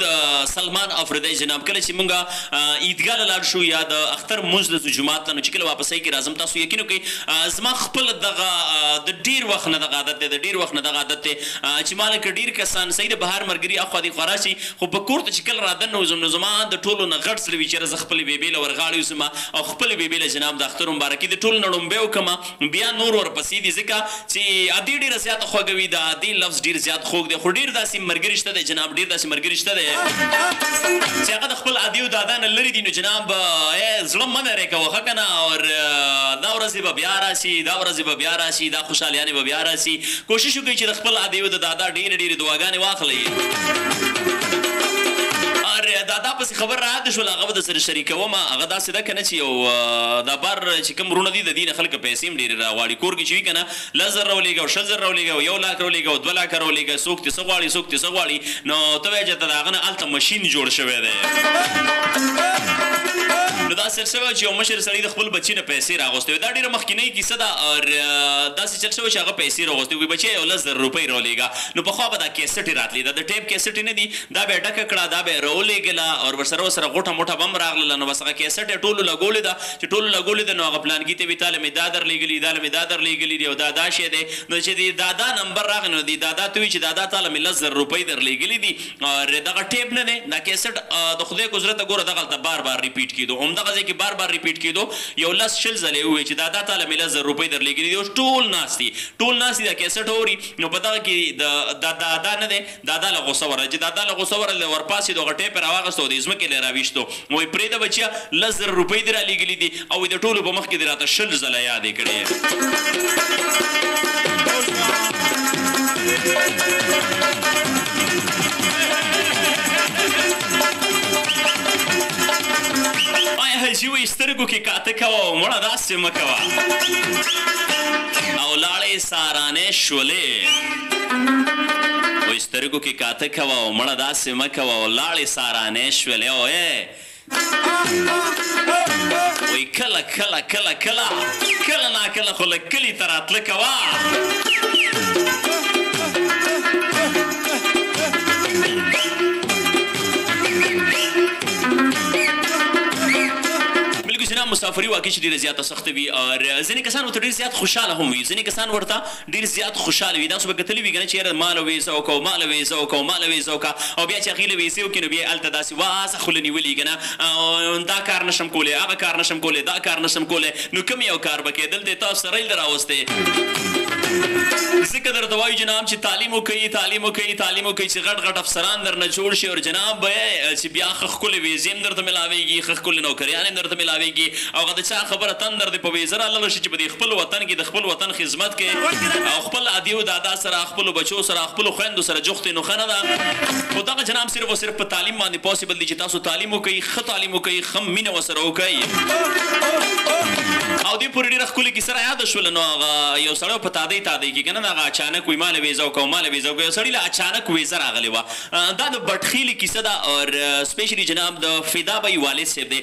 سلمان افریدی جناب کله چې مونږه عیدګاه لاړ شو یا د اختر مونږ د جمعات نه چې کله واپسې کې راځم تاسو یقین وکړئ زما خپل دغه د ډیر وخت نه دغه عادت د ډیر وخت نه دغه عادت چې مالک ډیر کسان سید بهر مرګري اخو دي خراشي خو په کور ته چې کله رادن نو زما د ټولو نه غټ سره وی چې خپل بیبي له ورغاړي سما او خپل بیبي له جناب د اختر مبارکي د ټول نړم به وکما بیا نور ور پسې دي ځکه چې ادي ډیر زیات خوګوي دا ادي لفظ ډیر زیات خوګ دی خو ډیر داسې مرګري شته دی جناب ډیر داسې مرګري شته دی چې هغه د خپل ادي او دادا نه لري دي نو جناب زړه منه راکوه کنه او دا ورځ به بیا راشي دا خوشالیانه به بیا راشي کوشش وکړئ چې د خپل ادي او د دادا ډیر دعاګانې واخلئ دادا پسې خبر راته شول هغه د سره شریکوم هغه داسې ده کنه چې یو دا بار چې کوم ورونه دي د دې نه خلک پیسې هم ډېرې راغواړي کور کې چې وي کنه 10,000 راولېږه او 20,000 راولېږه او 1 لاک راولېږه او 2 لاک راولېږه څوک دې څه غواړي څوک دې څه غواړي نو ته وایې چې د هغه نه هلته مشین جوړ شوی دی نو دا سر شوی چې یو مشر سړي د خپل بچي نه پیسې راغوستې دا ډېره مخکینۍ کیسه ده او داسې چل شوی چې هغه پیسې راغوستې وي بچی یو 10,000 روپۍ راولېږه نو پخوا به دا کیسټې راتلې ده د ټیپ کیسټې نه دي دا به یې ډکه کړه دا به یې راولېږله او ورسره غوټه موټه به هم راغله نو بس هغه کیسټ یې ټولو لګولې ده چې ټولو لګولې ده نو هغه پلانګي ته وي تا له مې دا درلېږلي دا له مې دا درلېږلي دي او دا داسې دی نو چې د دادا نمبر راغی نو د دادا ته وي چې دادا تا له مې 10,000 روپۍ درلېږلي دي او دغه ټیپ نه دی دا کیسټ د خدای قدرته ګوره دغلته بار بار ریپیټ کېدو همدغه ځای کې بار بار ریپیټ کېدو یو 10-20 ځلې ووایي چې دادا تا له مې 10,000 روپۍ درلېږلي دي اوس ټول ناست دي دا کیسټ اوري نو په دغه کې د دادا نه دی دادا له غوسه ورغله چې دادا له غوسه ورغله ورپاسې دغه ټیپ یې راواخیستو د ځمکې له یې راویشتو وایي پرېږده بچیه 10,000 روپۍ دې رالېږلي دي او د ټولو په مخ کې دې راته 20 ځله یادې کړې حاجي وایي سترګو کې کاته کوه او مړه داسې مه کوه او لاړې سارانې شولې وایي سترګو کې کاته کوه او مړه داسې مه کوه او لاړې سارانې شولې او وایي کله کله کله کله کله ناکله خو لږ کلي ته راتله کوه مسافري واقعي چې ډېره زیاته سخته وي او ځینې کسان ورته ډېر زیات خوشحاله هم وي ځینې کسان ورته ډېر زیات خوشحاله وي تاسو به کتلي وي که نه چې یاره ماله ویزه وکړو ماله ویزه وکړو ماله ویزه وکړه او بیا چې هغې له ویزې وکړي نو بیا یې هلته داسې واسه خوله نیولي که نه دا کار نشم کولی هغه کار نشم کولی دا کار نشم کولی نو کوم یو کار به کېدل دی تاسو سره یې راوستی ځکه درته وایو جناب چې تعلیم وکوي تعلیم وکوي تعلیم وکوي چې غټ غټ افسران درنه جوړ شي او جناب به چې بیا ښه ښکلې ویزې هم درته میلاویږي ښه ښکلې نوکریان هم درته میلاویږي او هغه د چا خبره تندر دی په ویزه رالاړه شي چې په دې خپل وطن کې د خپل وطن خدمت کوي او خپل ادیو دادا سره خپلو بچو سره خپلو خویندو سره جوختې نو ښه نه ده خو دغه جناب صرف او صرف په تعلیم باندې پاسبل دي چې تاسو تعلیم وکوئ ښه تعلیم وکوئ ښه مینه ورسره وکوئ او دې پورې ډېره ښکلې کیسه راياده شوله نو هغه یو سړی په تادۍ کې که نه هغه اچانک وایي ما له ویزه وکړه ما له ویزه وکړه یو سړي له اچانک ویزه راغلې وه دا د بټخیلې کیسه ده او سپیشلي جناب د فدا بی والد صاحب دی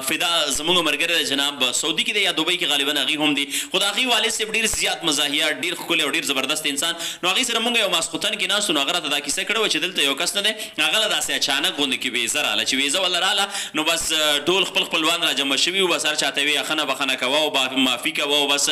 فدا زموږ ملګری دی جناب سعودي کې دی یا دوبۍ کې غالبا هغې هم دي خو د هغې والد صاحب ډېر زیات مزاحیه ډېر ښکلی او ډېر زبردست انسان نو هغې سره مونږ یو ماسخوتن کې ناست نو هغه راته دا کیسه کړې وه چې دلته یو کس نه دی هغه له داسې اچانک غوندې کې ویزه راغله چې ویزه وله راغله نو بس ټول خپل خپلوان را جمع شوي وو بس هر چاته وي ښه بخښنه کوه او معافي کوه او بس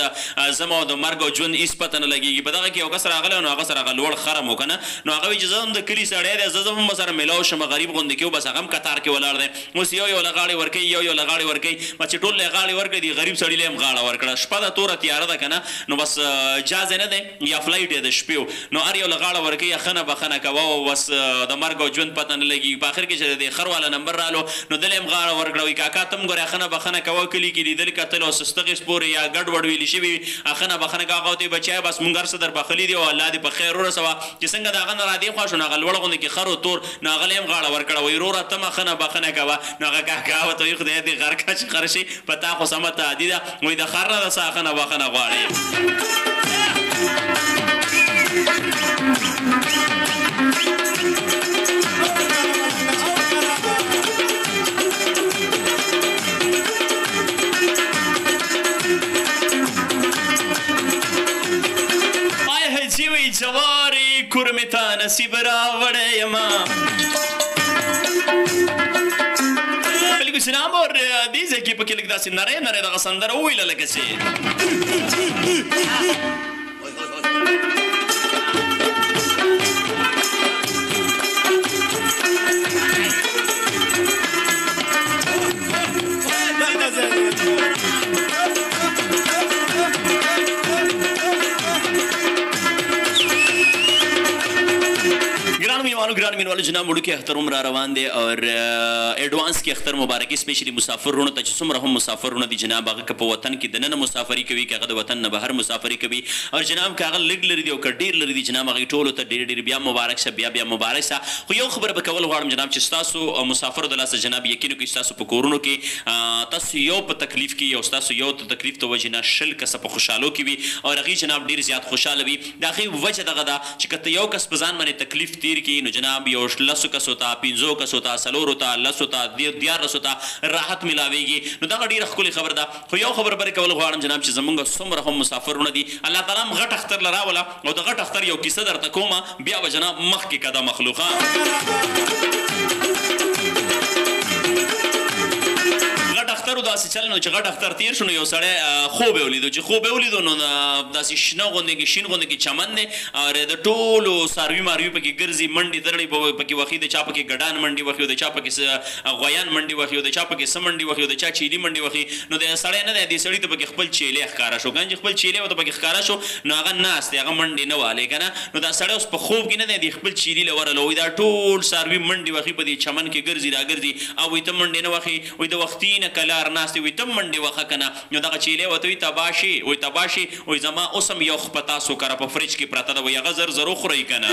زما د مرګ او ژوند هېڅ پته نه لګېږي په دغه کې یو کس راغلی نو هغه سره هغه لوړ خرم و که نه نو هغه وایي چې زه هم د کلي سړی دی زه هم سره میلاو شم غریب غوندې کې بس هغه هم کتار کې ولاړ دی اوس یو له غاړې ورکوي یو له غاړې ورکوي بس چې ټول له غاړې ورکړي دي غریب سړي له هم غاړه ورکړه شپه ده توره تیاره ده که نه نو بس جاز یې نه دی یا فلایټ یې د شپې نو هر یو له غاړه ورکوي ښه نه بخښنه کوه او بس د مرګ او ژوند پته نه لګېږي په اخر کې چې د خر والا نمبر رالو نو دل هم غاړه ورکړه وایي کاکا ته هم ګورې ښه نه بخښنه کوه کلي کې لیدل کتل او سستغې سپورې یا ګډ وډ ویلي شوي ښه نه بخښنه کوه هغه ته یې بچی بس مونږ هر څه در بخښلي دي او الله دې په خیر ورسوه چې څنګه د هغه نه را دې خوا شو نو هغه لوړ غوندې کې خر و تور نو هغه له هم غاړه ورکړه وایي وروره ته مه ښه نه بخښنه کوه نو هغه کاکا ورته وایي خدای دې غر کړه چې خر شي په تا خو سمه تعدي ده وایي د خر نه ده څه ښه نه بخښنه غواړې جواری کرمی تا نصیب راوڑے یما بلکو جناب اور دیزه کی پکی لگ داسی نره نره دا غصندر اویل لکسی ګرانو والو جناب وړوکی اختر هم را روان دی او ایډوانس کې اختر مبارکي سپیشلی مسافرونو ته چې څومره هم مسافرونه دي جناب هغه که په وطن کې دننه مسافري کوي که هغه د وطن نه بهر مسافري کوي او جناب که هغه لږ لري دي او که ډېر لري دي جناب هغوی ټولو ته ډېر ډېر بیا مبارک شه بیا مبارک شه. خو یو خبره به کول غواړم جناب چې ستاسو مسافرو د لاسه جناب یقین وکړئ ستاسو په کورونو کې تاسو یو په تکلیف کې او ستاسو یو تکلیف ته وجې نه 20 کسه په خوشحالو کې وي او هغوی جناب ډېر زیات خوشحاله وي. د هغې وجه دغه ده چې که ته یو کس په ځان باندې تکلیف تیر کړي نو جناب یو 10 کسو ته 15 کسو ته 4 ته 10 ته 14 ته راحت ملاویږي. نو دغه ډېره ښکلې خبره ده. خو یو خبره بلې کول غواړم جناب چې زمونږ څومره هم مسافرونه دي الله تعالی هم غټ اختر له راوله او د غټ اختر یو کیسه درته کومه بیا به جناب مخکې که دا مخلوقه اختر داسې چل نو چې غټ اختر تیر شو نو یو سړی خوب یې ولیدو چې خوب یې ولیدو نو داسې شنه غوندې کې شین غوندې کې چمن دی او د ټولو څاروي ماروي پکې ګرځي منډې درړې پکې وخي د چا پکې ګډان منډې وخي او د چا پکې غویان منډې وخي او د چا پکې څه منډې وخي او د چا چیلي منډې وخي. نو د سړی نه دی دې سړي ته پکې خپل چیلی ښکاره شو ګنج خپل چیلی ورته پکې ښکاره شو نو هغه ناست دی هغه منډې نه والې که نه. نو دا سړی اوس په خوب کې نه دی د خپل چیلي له ورله وایي دا ټول څاروي منډې وخي په دې چمن کې ګرځي راګرځي او وایي ته منډې نه وخي وایي د وختي نه کلار ناست وایي ته منډې وخه که نه. نو دغه چیلی ورته وایي تباشي وایي تباشي وایي زما اوس هم یو خپه تاسو کره په فریج کې پرته ده وایي هغه زر زر وخورئ که نه.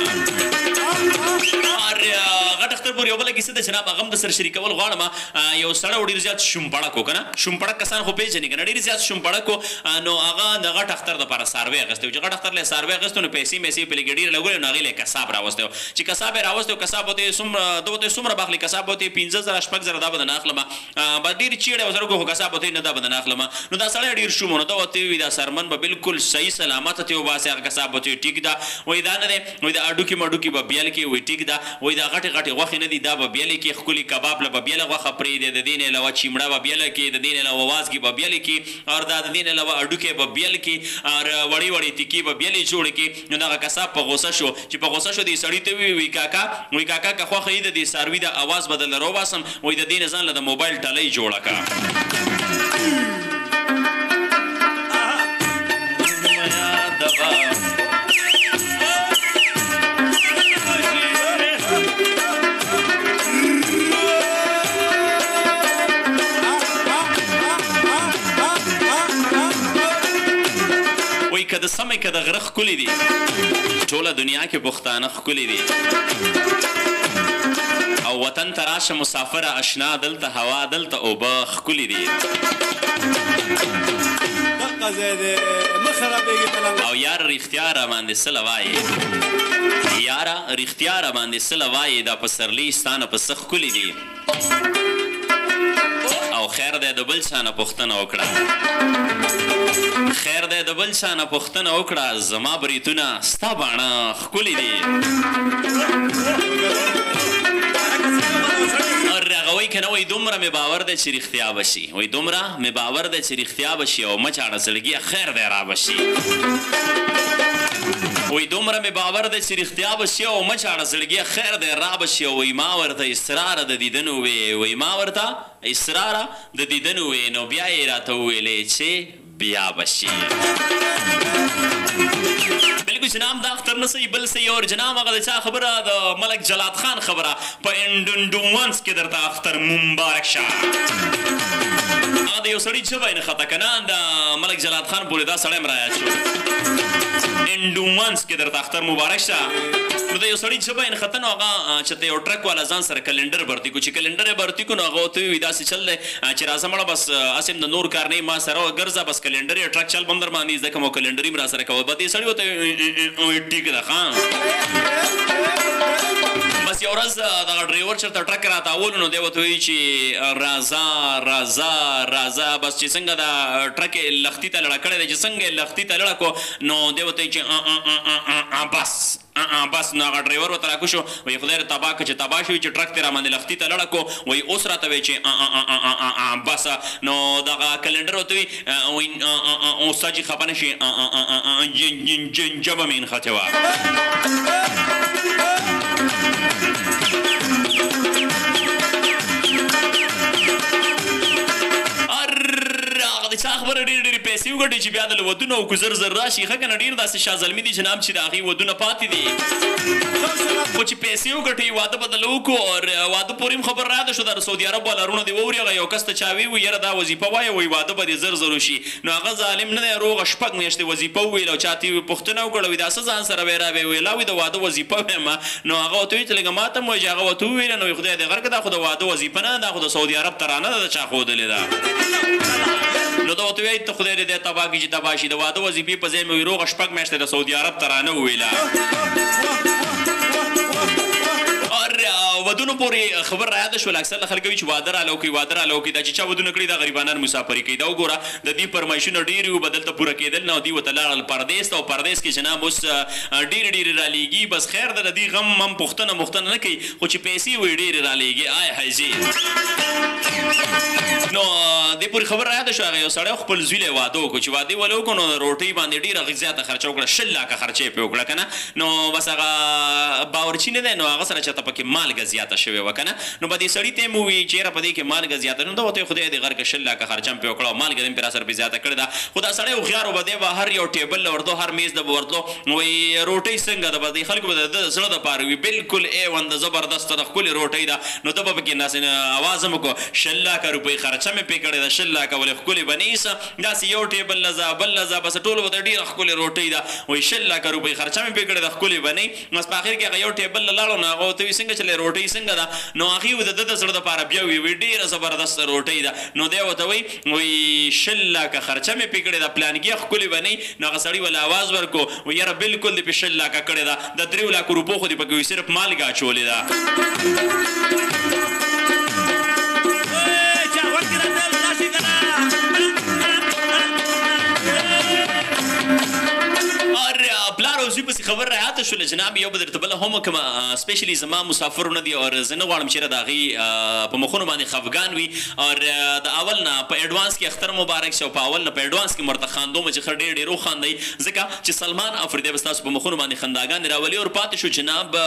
غټ اختر پورې یو بله کیسه ده جناب هغه هم د سره شریکول غواړم. یو سړی و ډېر زیات شومپړک و که نه شومپړک کسان خو پېژني که نه ډېر زیات شومپړک و نو هغه د غټ اختر دپاره څاروی اخیستی و چې غټ اختر له یې څاروی اخیستی نو پیسې میسې پرې ګډېرې لګولې نو هغې له یې کساب راوستی و چې کساب یې راوستی و کساب ورته ده ورته څومره به اخلي کساب ورته 15,000 شپږ زره دا به درنه اخلم به ډېرې چیړې ورسره وکړو خو کساب ورته نه دا به درنه اخلم. نو دا سړی ډېر شوم نو ده ورته ووایي دا سرمن به بلکل صحیح سلامته ترې وباسي هغه کساب ورته وایي ټیک ده وایي دا نه دی وایي دا اډوکي مډوکي به بیل کړي وایي ټیک ده وایي دا غټې غټې غوښې نه دي دا به بیلې کړي ښکلي کباب له به بیله غوښه پرېږدي د دې نه علاوه چیمړه به بیله کړي د دې نه علاوه وازګې به بیلې کړي او دا د دې نه علاوه اډوکې به بیل کړي او وړې وړې تیکې به بیلې جوړې کړي. نو دغه کساب په غوسه شو چې په غوسه شو دې سړي ته وایي کاکا وایي کاکا که خوښه یې د دې څاروي د اواز به درله راوباسم وایي د دې نه ځان له د موبایل ټلۍ جوړه کړه. که د سمې که د غره ښکلي دي ټوله دنیا کې پښتانه ښکلي دي او وطن ته راشه مسافره اشنا دلته هوا دلته اوبه ښکلي دي او یاره رښتیا راباندې څه له وایې یاره رښتیا راباندې څه له وایې دا پسرلي ستا نه په څه ښکلي دي او خیر دی د بل چا نه پوښتنه وکړه خیر دی د بل چا نه پوښتنه وکړه زما بریتونه ستا باڼه ښکلي دي هغه وایي که نه وایي دومره مې باور دی چې رښتیا به شي وایي دومره مې باور دی چې رښتیا به شي او مه چاړه زړګیه خیر دی را به شي وایي دومره مې باور دی چې رښتیا به شي او مه چاړه زړګیه خیر دی را به شي او وایي ما ورته اسراره د دیدن وویې وایي ما ورته اسراره د دیدن وویې نو بیا یې راته وویلې چې بیا به شي. بلکل جناب دا اختر نه صحیح بل صحیح اور جناب هغه د چا خبره د ملک جلات خان خبره په انډونډومنس کې درته اختر مبارک شه. هغه د یو سړي ژبه یې نه خطه که نه د ملک جلات خان پورې دا سړی هم رایاد شو انډومنس کې درته اختر مبارک شه. نو د یو سړي ژبه یې نه خطه نو هغه چې ته یو ټرک والا ځان سره کلنډر برتي کړو چې کلنډر یې برتي کړو نو هغه ورته ووایي داسې چل دی چې راځه مړه بس هسې د نور کار نه ما سره ګرځه بس کلنډر یې ټرک چل به هم در باندې زده کړم او کلنډر یې م را سره کوه به دې سړي ورته ټیک ده ښه بس یو ورځ دغه ډریور چېرته ټرک راته اولو نو دی ورته وایي چې راځه راځه راځه بس چې څنګه دا ټرک یې لښتي ته لړه کړی دی چې څنګه یې لښتي ته لړه کړو نو دی ورته وایي چې بس بس نو هغه ډریور ورته راکوز شو وایي خدای دې تباه کړه چې تباه شوي چې ټرک دې راباندې لښتي ته لړه کړو وایي اوس راته وایي چې بس نو دغه کلنډر ورته وایي استاد جي خفه نه شي جبه مې نښتې وه هغه د چا خبره ډېرې ډېرې پیسې پیسې وګټي چې بیا د ودونه او زر زر راشي ښه که نه ډېر داسې شاه زلمي دي جناب چې د هغې ودونه پاتې دي خو چې پیسې وګټي واده بدل وکړو او واده پورې هم خبر راده شو د سعودي عرب والارونه دې واوري هغه یو کس ته چا وي یاره دا وظیفه وایه وایي واده به دې زر زر وشي نو هغه ظالم نه دی روغه 6 میاشتې وظیفه وویل او چا ته یې پوښتنه وکړه وایي دا څه ځان سره وی را ویلا وایي د واده وظیفه وایم نو هغه ورته وایي چې لږه ما ته هم وایي چې هغه ورته وویله نو خدای دې غر کړه دا خو د واده وظیفه نه دا خو د سعودي عرب ترانه ده د چا ښودلې ده نو دا ورته وایي ته خدای دې تباه کړي چې تباه شي د واده وظیفې په ځای مې وایي روغه 6 میاشتې د سعودي عرب ترانه وویله ودونو پورې خبر را یاد شول اکثر خلک وي چې واده راله وکړي واده راله وکړي دا چې چا ودونه کړي دا غریبانان مسافري کوي دا وګوره د دې فرمایشونه ډېرې وو به دلته پوره کېدل نه دوی ورته لاړل پردیس ته او پردیس کې جناب اوس ډېرې رالیږي بس خیر ده د دې غم هم پوښتنه نه کوي خو چې پیسې وي ډېرې رالیږي آی حاجي نو دې پورې خبر را یاد شو هغه یو سړی خپل زوی له واده وکړو چې واده ولې وکړو نو روټۍ باندې ډېره زیاته خرچه وکړه 6 لکه خرچه یې پرې وکړه که نه نو بس هغه باورچي نه دی نو هغه سره چېرته پکې مالګه زیاته شوې وه که نه نو به دې سړي ته یې مو ووایي چې یاره په دې کې مالګه زیاته نو ده ورته خدای دې غر که 6 لکه خرچه هم پرې وکړه او مالګه دې هم پرې را سره پرې زیاته کړې ده خو دا سړی هوښیار و به دی به هر یو ټیبل له ورتلو هر میز ته به ورتلو وایي روټۍ څنګه ده به دې خلکو به د زړه دپاره وي بلکل A1 د زبردسته د ښکلې روټۍ ده نو ده به پکې اواز هم وکړو 6 لکه روپۍ خرچه مې پرې کړې ده 6 لکه ولې ښکلې به نه ایسه داسې یو ټیبل لزه بل لزه بس ټولو به ته ډېره ښکلې روټۍ ده وایي 6 لکه روپۍ خرچه مې پرې کړې ده ښکلې به نه بس په اخر کې هغه یو ټیبل له لاړو نو هغه ورته وایي څنګه چلې روټۍ څنګه ده نو هغې د ده د زړه دپاره بیا وي ډېره زبردسته روټۍ ده نو دی ورته وایي 6 لکه خرچه مې پرې کړې ده پلانګي ښکلې به نه نو هغه سړي ولې اواز ورکړو وایي یاره بلکل دې پرې 6 لکه کړې ده د 3 لکو روپو خو دې پکې وایي صرف مالګه اچولې ده پلار او زوی پسې خبر راته شوله جناب یو به درته بله هم وکړم سپیشلي زما مسافرونه دي او زه نه غواړم چېرې د هغې په مخونو باندې خفګان وي او د اول نه په اډوانس کې اختر مبارک شي او په اول نه په اډوانس کې ورته خاندوم چې ښه ډېر وخاندئ ځکه چې سلمان افریدی به ستاسو په مخونو باندې خنداګانې راولي او پاتې شو جناب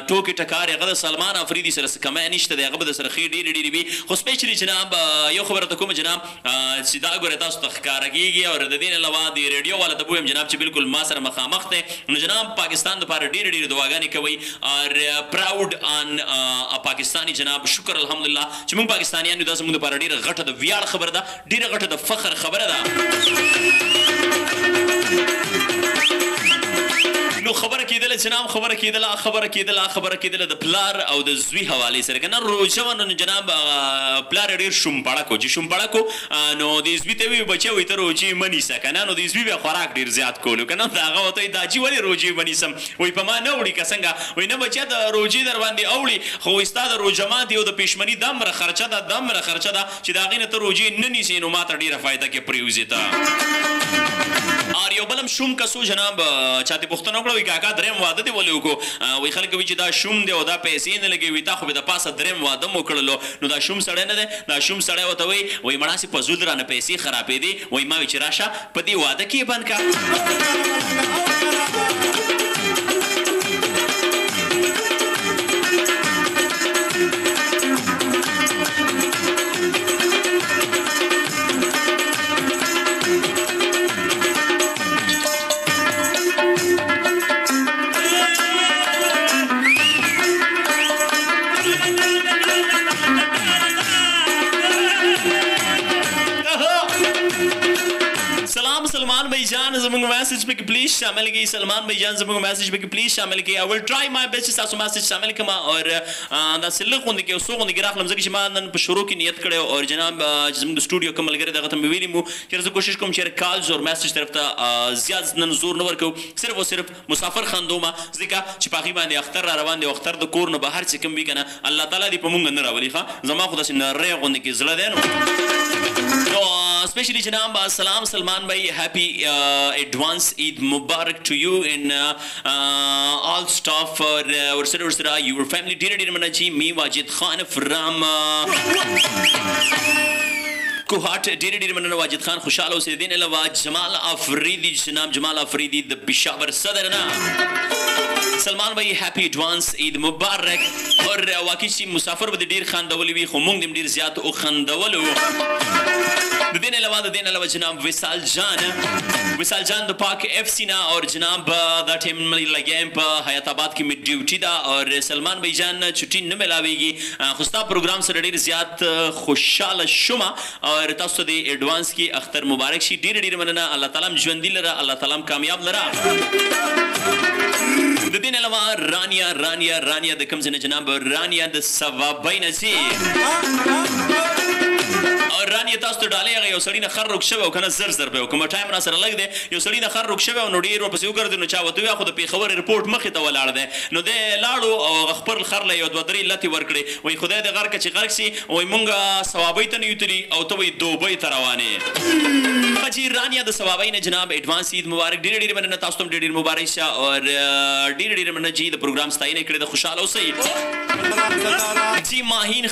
ټوکې ټکار هغه د سلمان افریدي سره څه کمی نشته دی هغه به د سره ښې ډېرې وي خو سپیشلي جناب یو خبره ته کوم جناب چې دا ګورې تاسو ته ښکاره کېږي او د دې نه علاوه د ریډیو والا ته بویم جناب چې بلکل ما سره مخامخ دی نو جناب پاکستان دپاره ډېرې دعاګانې کوئ اور پراؤډ آن پاکستاني جناب شکر الحمدلله چې موږ پاکستانیان یو دا زموږ دپاره ډېره غټه د ویاړ خبره ده ډېره غټه د فخر خبره ده نو خبره کېدله جناب خبره کېدله د پلار او د زوی حوالې سره که نه روژه وه نو جناب پلار یې ډېر شومپړک و چې شومپړک و نو د زوی ته وایي بچی وایي ته روژې مه نیسه که نه نو د زوی بیا خوراک ډېر زیات کولو که نه د هغه ورته وایي داجي ولې روژې ونیسم وایي په ما نه وړي که څنګه وایي نه بچیه د روژې در باندې اوړي خو وایي ستا د روژه ماتې او د پېشمني دومره خرچه ده چې د هغې نه ته روژې نه نیسې نو ما ته ډېره فایده کې پرېوځې ته اور یو بل هم شوم کس و جناب چاته پوښتنه وکړه وایي کاکا درېیم واده دې ولې وکړو وایي خلک وایي چې دا شوم دی او دا پیسې نه لګوي وایي تا خو به د پاسه درېیم واده م وکړلو نو دا شوم سړی نه دی دا شوم سړی ورته وایي وایي مړاسې په زول رانه پیسې خرابېدې وایي ما وایي چې راشه په دې واده کې یې بند کړه سلمان بھائی جان زموږ میسج پکې پلیز شامل کړئ سلمان بھائی جان زموږ میسج پکې پلیز شامل کړئ I will try my best چې تاسو میسج شامل کړم او داسې لږ غوندې کې یو څو غوندې کې راغلم ځکه چې ما نن په شروع کې نیت کړی او جناب چې زموږ د سټوډیو کوم ملګري دغه ته مې ویلي مو چې زه کوشش کوم چې کالز او میسج طرف ته زیات نن زور نه ورکوم صرف او صرف مسافر خندومه ځکه چې په هغې باندې اختر را روان دی او اختر د کور نه بهر چې کوم وي که نه الله تعالی دې په مونږ نه راولي ښه زما خو داسې نری غوندې کې زړه دی نو especially Janab, Salam Salman bhai, happy advance Eid Mubarak to you and all staff or your family. Dear Manaji, me Wajid Khan from Kuhat, dear Manana Wajid Khan, Khushalo Sedin Elawaj, Jamal Afridi, Janab Jamal Afridi, the Peshawar Southern. سلمان بھائی هپی ایڈوانس عید مبارک. اور واقعي چې مسافر به ډیر خندولي وي خو موږ دې ډیر زیات او خندولو. د دې نه علاوه جناب وصال جان د پاک اف سی نه اور جناب دا ټیم لګیم په حیات آباد کې می ډیوټي دا اور سلمان بھائی جان چټي نه ملاويږي خو ستا پروګرام سره ډیر زیات خوشاله شوم اور تاسو د ایڈوانس کې اختر مبارک شي. ډیر مننه. الله تعالی ژوندۍ لره، الله تعالی کامیاب لره. د دې نه علاوه رانیا د کوم ځای نه جناب رانیا د ثوابۍ نه سي اور رانیا تاسو ته ډالۍ هغه یو سړي نه خر روک شوی او کنه زر به کومه ټایم را سره لګ دی یو سړي نه خر روک شوی او نو ډیر ورپسې وګرځي نو چا وته وي خو د پیښور رپورټ مخې ته ولاړ دی نو د لاړو او خپل خر له یو دوه درې لتې ورکړي وای خدای دې غر کې غرق سي وای مونږه ثوابۍ ته نه یوتري او ته وای دوبۍ ته روانې حاجی رانیا د ثوابۍ نه جناب ایڈوانس عید مبارک. ډیر مننه تاسو ته ډیر مبارک شه اور ډیر مننه چې د پروګرام ستاینه کړې د خوشاله اوسئ. جی ماهین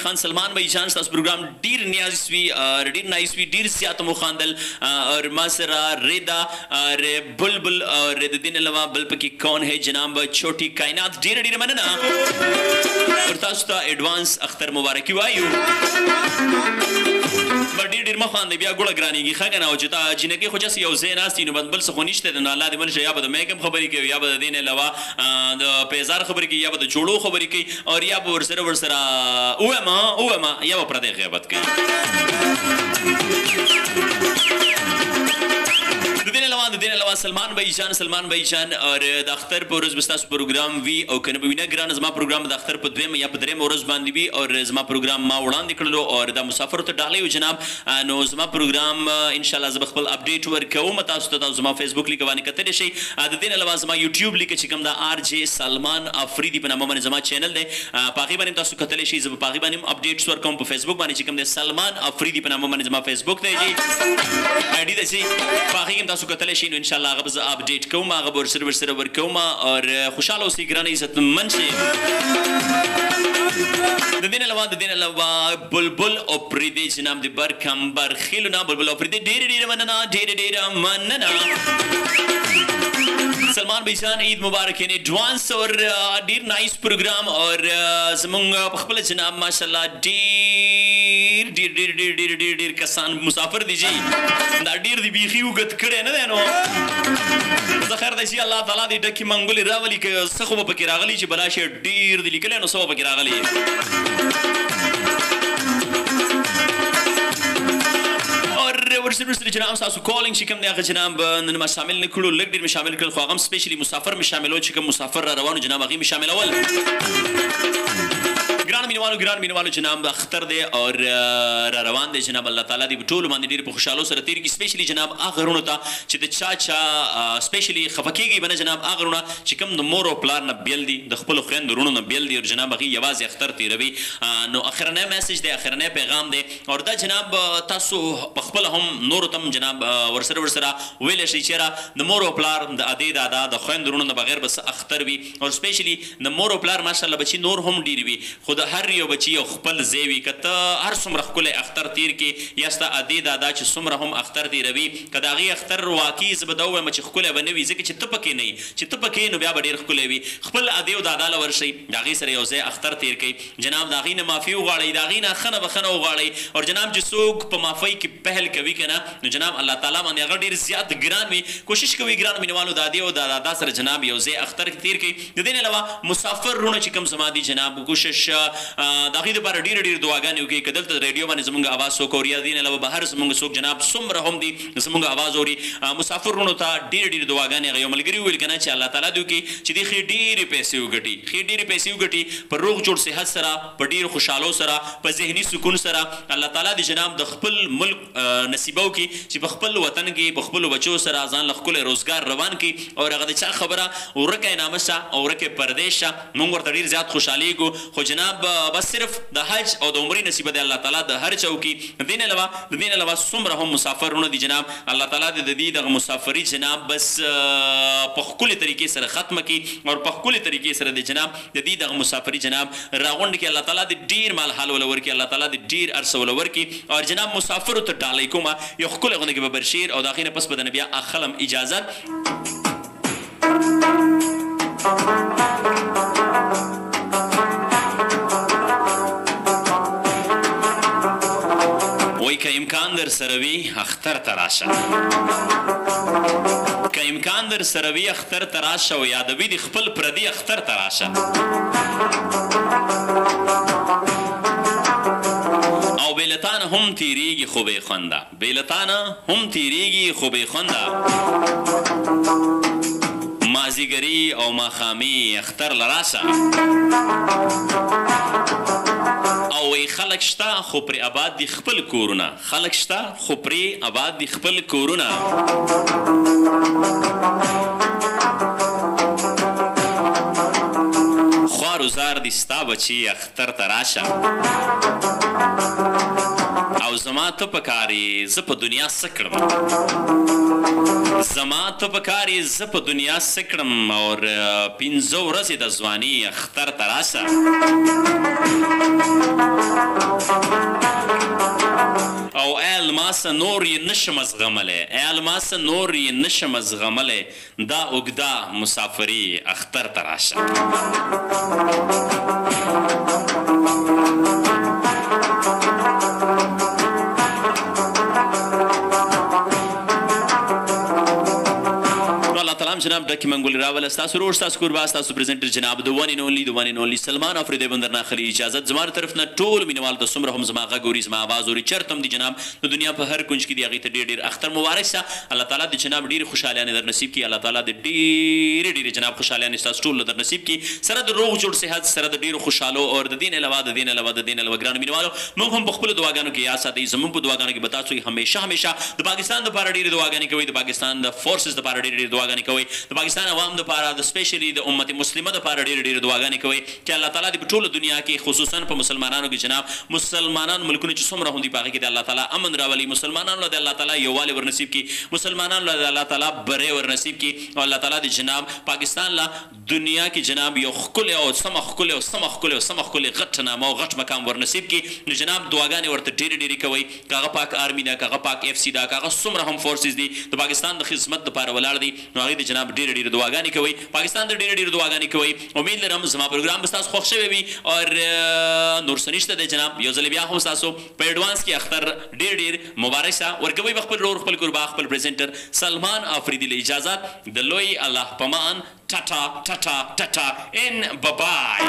خان سلمان بھائی جان تاسو پروګرام ډیر نیاز وی اور ډیر نایس وی ډیر زیات مو خواندل اور ما سره رضا اور بلبل اور د دین علاوه بل پکې کون ہے جناب چھوٹی کائنات. ډیر مننه اور تاسو ته ایڈوانس اختر مبارکي وایو. ډیر مخاندې بیا ګوړه ګرانیږي ښه کنه او چې تا جنګي خو جس یو ځای ناستې نو بل څه خو نشته نو الله دې منشه یا به د میکم خبرې کوي یا به د دین علاوه د پیزار خبرې کوي یا به د جوړو خبرې کوي اور یا به ورسره اوما یا به پردی غیبت کوي. د دین علاوه سلمان بھائی جان اور د اختر په ورځ به ستاسو پروګرام وي او کنه به وینه ګران زما پروګرام د اختر په دویم یا په دریم ورځ باندې وي اور زما پروګرام ما وړاندې کړلو اور د مسافر ته ډالۍ جناب نو زما پروګرام ان شاء الله زه خپل اپډیټ ورکوم تاسو ته زما فیسبوک لیک باندې کتلی شئ. د دین علاوه زما یوټیوب لیک چې کوم د آر جے سلمان افریدي په نامه باندې زما چینل دی پاغي باندې تاسو کتلی شئ. زه په پاغي باندې اپډیټس ورکوم په فیسبوک باندې چې کوم د سلمان افریدي په نامه باندې زما فیسبوک دی جی آی ډی دی چې پاغي هم تاسو کتلی شئ نو ان شاء الله هغه زه اپډیټ کوم هغه ورسره ورکوم اور خوشاله اوسئ ګرانه عزتمن شئ. د دین علاوه بلبل او پریدي جناب د برکمبر خیلونه بلبل او پریدي ډیر مننه سلمان بھائی جان عید مبارک ان ایڈوانس اور ډیر نایس پروګرام اور زمونږ په خپل جناب ماشاءالله ډیر کسان مسافر دي جی دا ډیر دی بیخي وګت کړي نه دی نو زخر دی چې الله تعالی دې ډکی منګولې راولي که څه خو به پکې راغلي چې بلا شي ډیر دی لیکلی نو څه به پکې راغلي. ورسره جناب تاسو کالینګ چې کوم دی هغه جناب نن ما شامل نه کړو لږ ډېر مې شامل کړل خو هغه هم سپیشلي مسافر مې شاملول چې کوم مسافر را روانو جناب هغې مې شاملول. ګران مینوالو جناب اختر دی اور را روان دی جناب الله تعالی دې ټولو باندې ډېر په خوشحالو سره تېر کړي. سپیشلي جناب هغه غرونو ته چې د چا سپیشلي خفه کېږي به نه جناب هغه غرونه چې کوم د مور او پلار نه بیل دي د خپلو خویندو وروڼو نه بیل دي او جناب هغې یوازې اختر تېروي نو اخرنی میسج دی اخرنی پیغام دی اور دا جناب تاسو پخپله هم نورو ته هم جناب ورسره ویلی شئ چېرې د مور او پلار د ادې دادا د خویندو وروڼو نه بغیر به څه اختر وي اور سپیشلي د مور او پلار ماشاءالله بچي نور هم ډېر وي خو د هر یو بچي یو خپل ځای وي که ته هر څومره ښکلی اختر تېر کړې یا ستا ادې دادا چې څومره هم اختر تېروي که د هغې اختر واقعي زه به دا ووایم چې ښکلی به نه وي ځکه چې ته پکې نه یي چې ته پکې نو بیا به ډېر ښکلی وي. خپل ادې او دادا له ورشئ د هغې سره یو ځای اختر تېر کوئ جناب د هغې نه معافي وغواړئ د هغې نه ښه نه بخښنه وغواړئ اور جناب چې څوک په معافۍ کې پهل کوي که نه نو جناب الله تعالی باندې هغه ډېر زیات ګران وي. کوشش کوئ ګران مینوالو د ادې او د دادا سره جناب یو ځای اختر تېر کوئ. د دې نه علاوه مسافر وروڼه چې کوم زما دي جناب کوشش د هغې دپاره ډېرې دعاګانې وکړئ که دلته ریډیو باندې زموږ اواز څوک اوري یا د دې نه علاوه بهر زموږ څوک جناب څومره هم دي زموږ اواز اوري مسافر وروڼو ته ډېرې دعاګانې هغه یو ملګري وویل که نه چې الله تعالی دې وکړي چې دې ښې ډېرې پیسې وګټي په روغ جوړ صحت سره په ډېرو خوشحالو سره په ذهني سکون سره الله تعالی دې جناب د خپل ملک نصیبه وکړي چې په خپل وطن کې په خپلو بچو سره ځان له ښکلی روزګار روان کړي او هغه د چا خبره ورکه نامه شه او ورکه پردیس شه موږ ورته ډېر زیات خوشحالېږو خو جناب بس صرف د حج او د عمرې نصیبه دی الله تعالی د هر چا وکړي. د دې نه علاوه څومره هم مسافر وروڼه دي جناب الله تعالی د دې دغه مسافري جناب بس په ښکلې طریقې سره ختمه کړي او په ښکلې طریقې سره د جناب د دې دغه مسافري جناب راغونډ کړي. الله تعالی د ډېر مال حال وله ورکړي الله تعالی د ډېر عرصه وله ورکړي او جناب مسافرو ته ډالۍ کومه یو ښکلی غوندې کې به برشیر او د هغې نه پس به د نه بیا اخلم اجازت وای که امکان در سره وي اختر ته راشه، که امکان در سره وي اختر ته راشه او یادوي د خپل پردي اختر ته راشه. او بیلتانه هم تیریږي خو بې خونده، بیلتانه هم تیریږي خو بې خونده، مازیګري او ماښامي اختر له راشه. او وی خلق شته خو پرې آباد دي خپل کورونه، خلق شته خو پرې آباد دي خپل کورونه. خوار و زار دي ستا بچي اختر ته راشه، او زما ته پکاري زه په دنیا څه کړم، زما ته پکاري زه په دنیا څه کړم. اور 15 ورځې د ځواني اختر ته راشه. او ای الماسه نور یې نشم زغملی، ای الماسه نور یې نشم زغملی، دا اوږده مسافري اختر ته راشه. جناب ډکی منګول راول ستاسو ورور ستاسو کوربه ستاسو پریزنټر جناب د ون ان اونلی سلمان افریدی بندر نه خلی اجازه زما طرف نه ټول مینوال د څومره هم زما غږ اوري زما आवाज اوري چرته هم دي جناب د دنیا په هر کونج کې دی هغې ته ډېر ډېر اختر مبارک شه. الله تعالی د جناب ډېرې خوشحالیانې در نصیب کړي، الله تعالی د ډېرې ډېرې جناب خوشحالیانې ستاسو ټولو در نصیب کړي، سره د روغ جوړ صحت، سره د ډېرو خوشحالو او د دین علاوه ګرانو مینوالو موږ هم په خپلو دعاګانو کې یاد ساتئ، زموږ په دعاګانو کې به تاسو همیشه د پاکستان دپاره ډېرې دعاګانې کوئ، د پاکستان د فورسز دپاره ډېرې دعاګانې کوئ، د پاکستان عوام دپاره د سپیشلی د امت مسلمه دپاره ډېرې دعاګانې کوئ چې الله تعالی دې په ټوله دنیا کې خصوصا په مسلمانانو کې جناب مسلمانان ملکونه چې څومره هم دي په هغې کې د الله تعالی امن راولي، مسلمانانو له د الله تعالی یووالی ورنصیب کړي، مسلمانانو له د الله تعالی بری ورنصیب کړي، او الله تعالی د جناب پاکستان له دنیا کې جناب یو ښکلی او سمه ښکلی غټ نامه او غټ مقام ورنصیب کړي. نو جناب دعاګانې ورته ډېرې کوئ، که هغه پاک آرمي ده، که هغه پاک FC ده، که هغه څومره هم فورسز دي د پاکستان د خدمت دپاره ولاړ دي، نو هغې د جناب ډېرې دعاګانې کوئ، پاکستان ته ډېرې دعاګانې کوئ. امید لرم زما پروګرام به ستاسو خوښ شوی وي، او نور څه نشته دی جناب، یو ځل بیا هم ستاسو په ایډوانس کې اختر ډېر مبارک شه ورکوئ به خپل ورور خپل کوربه خپل پریزنټر سلمان افریدي له اجازت د لوی الله پمان ټاټا ان بابای.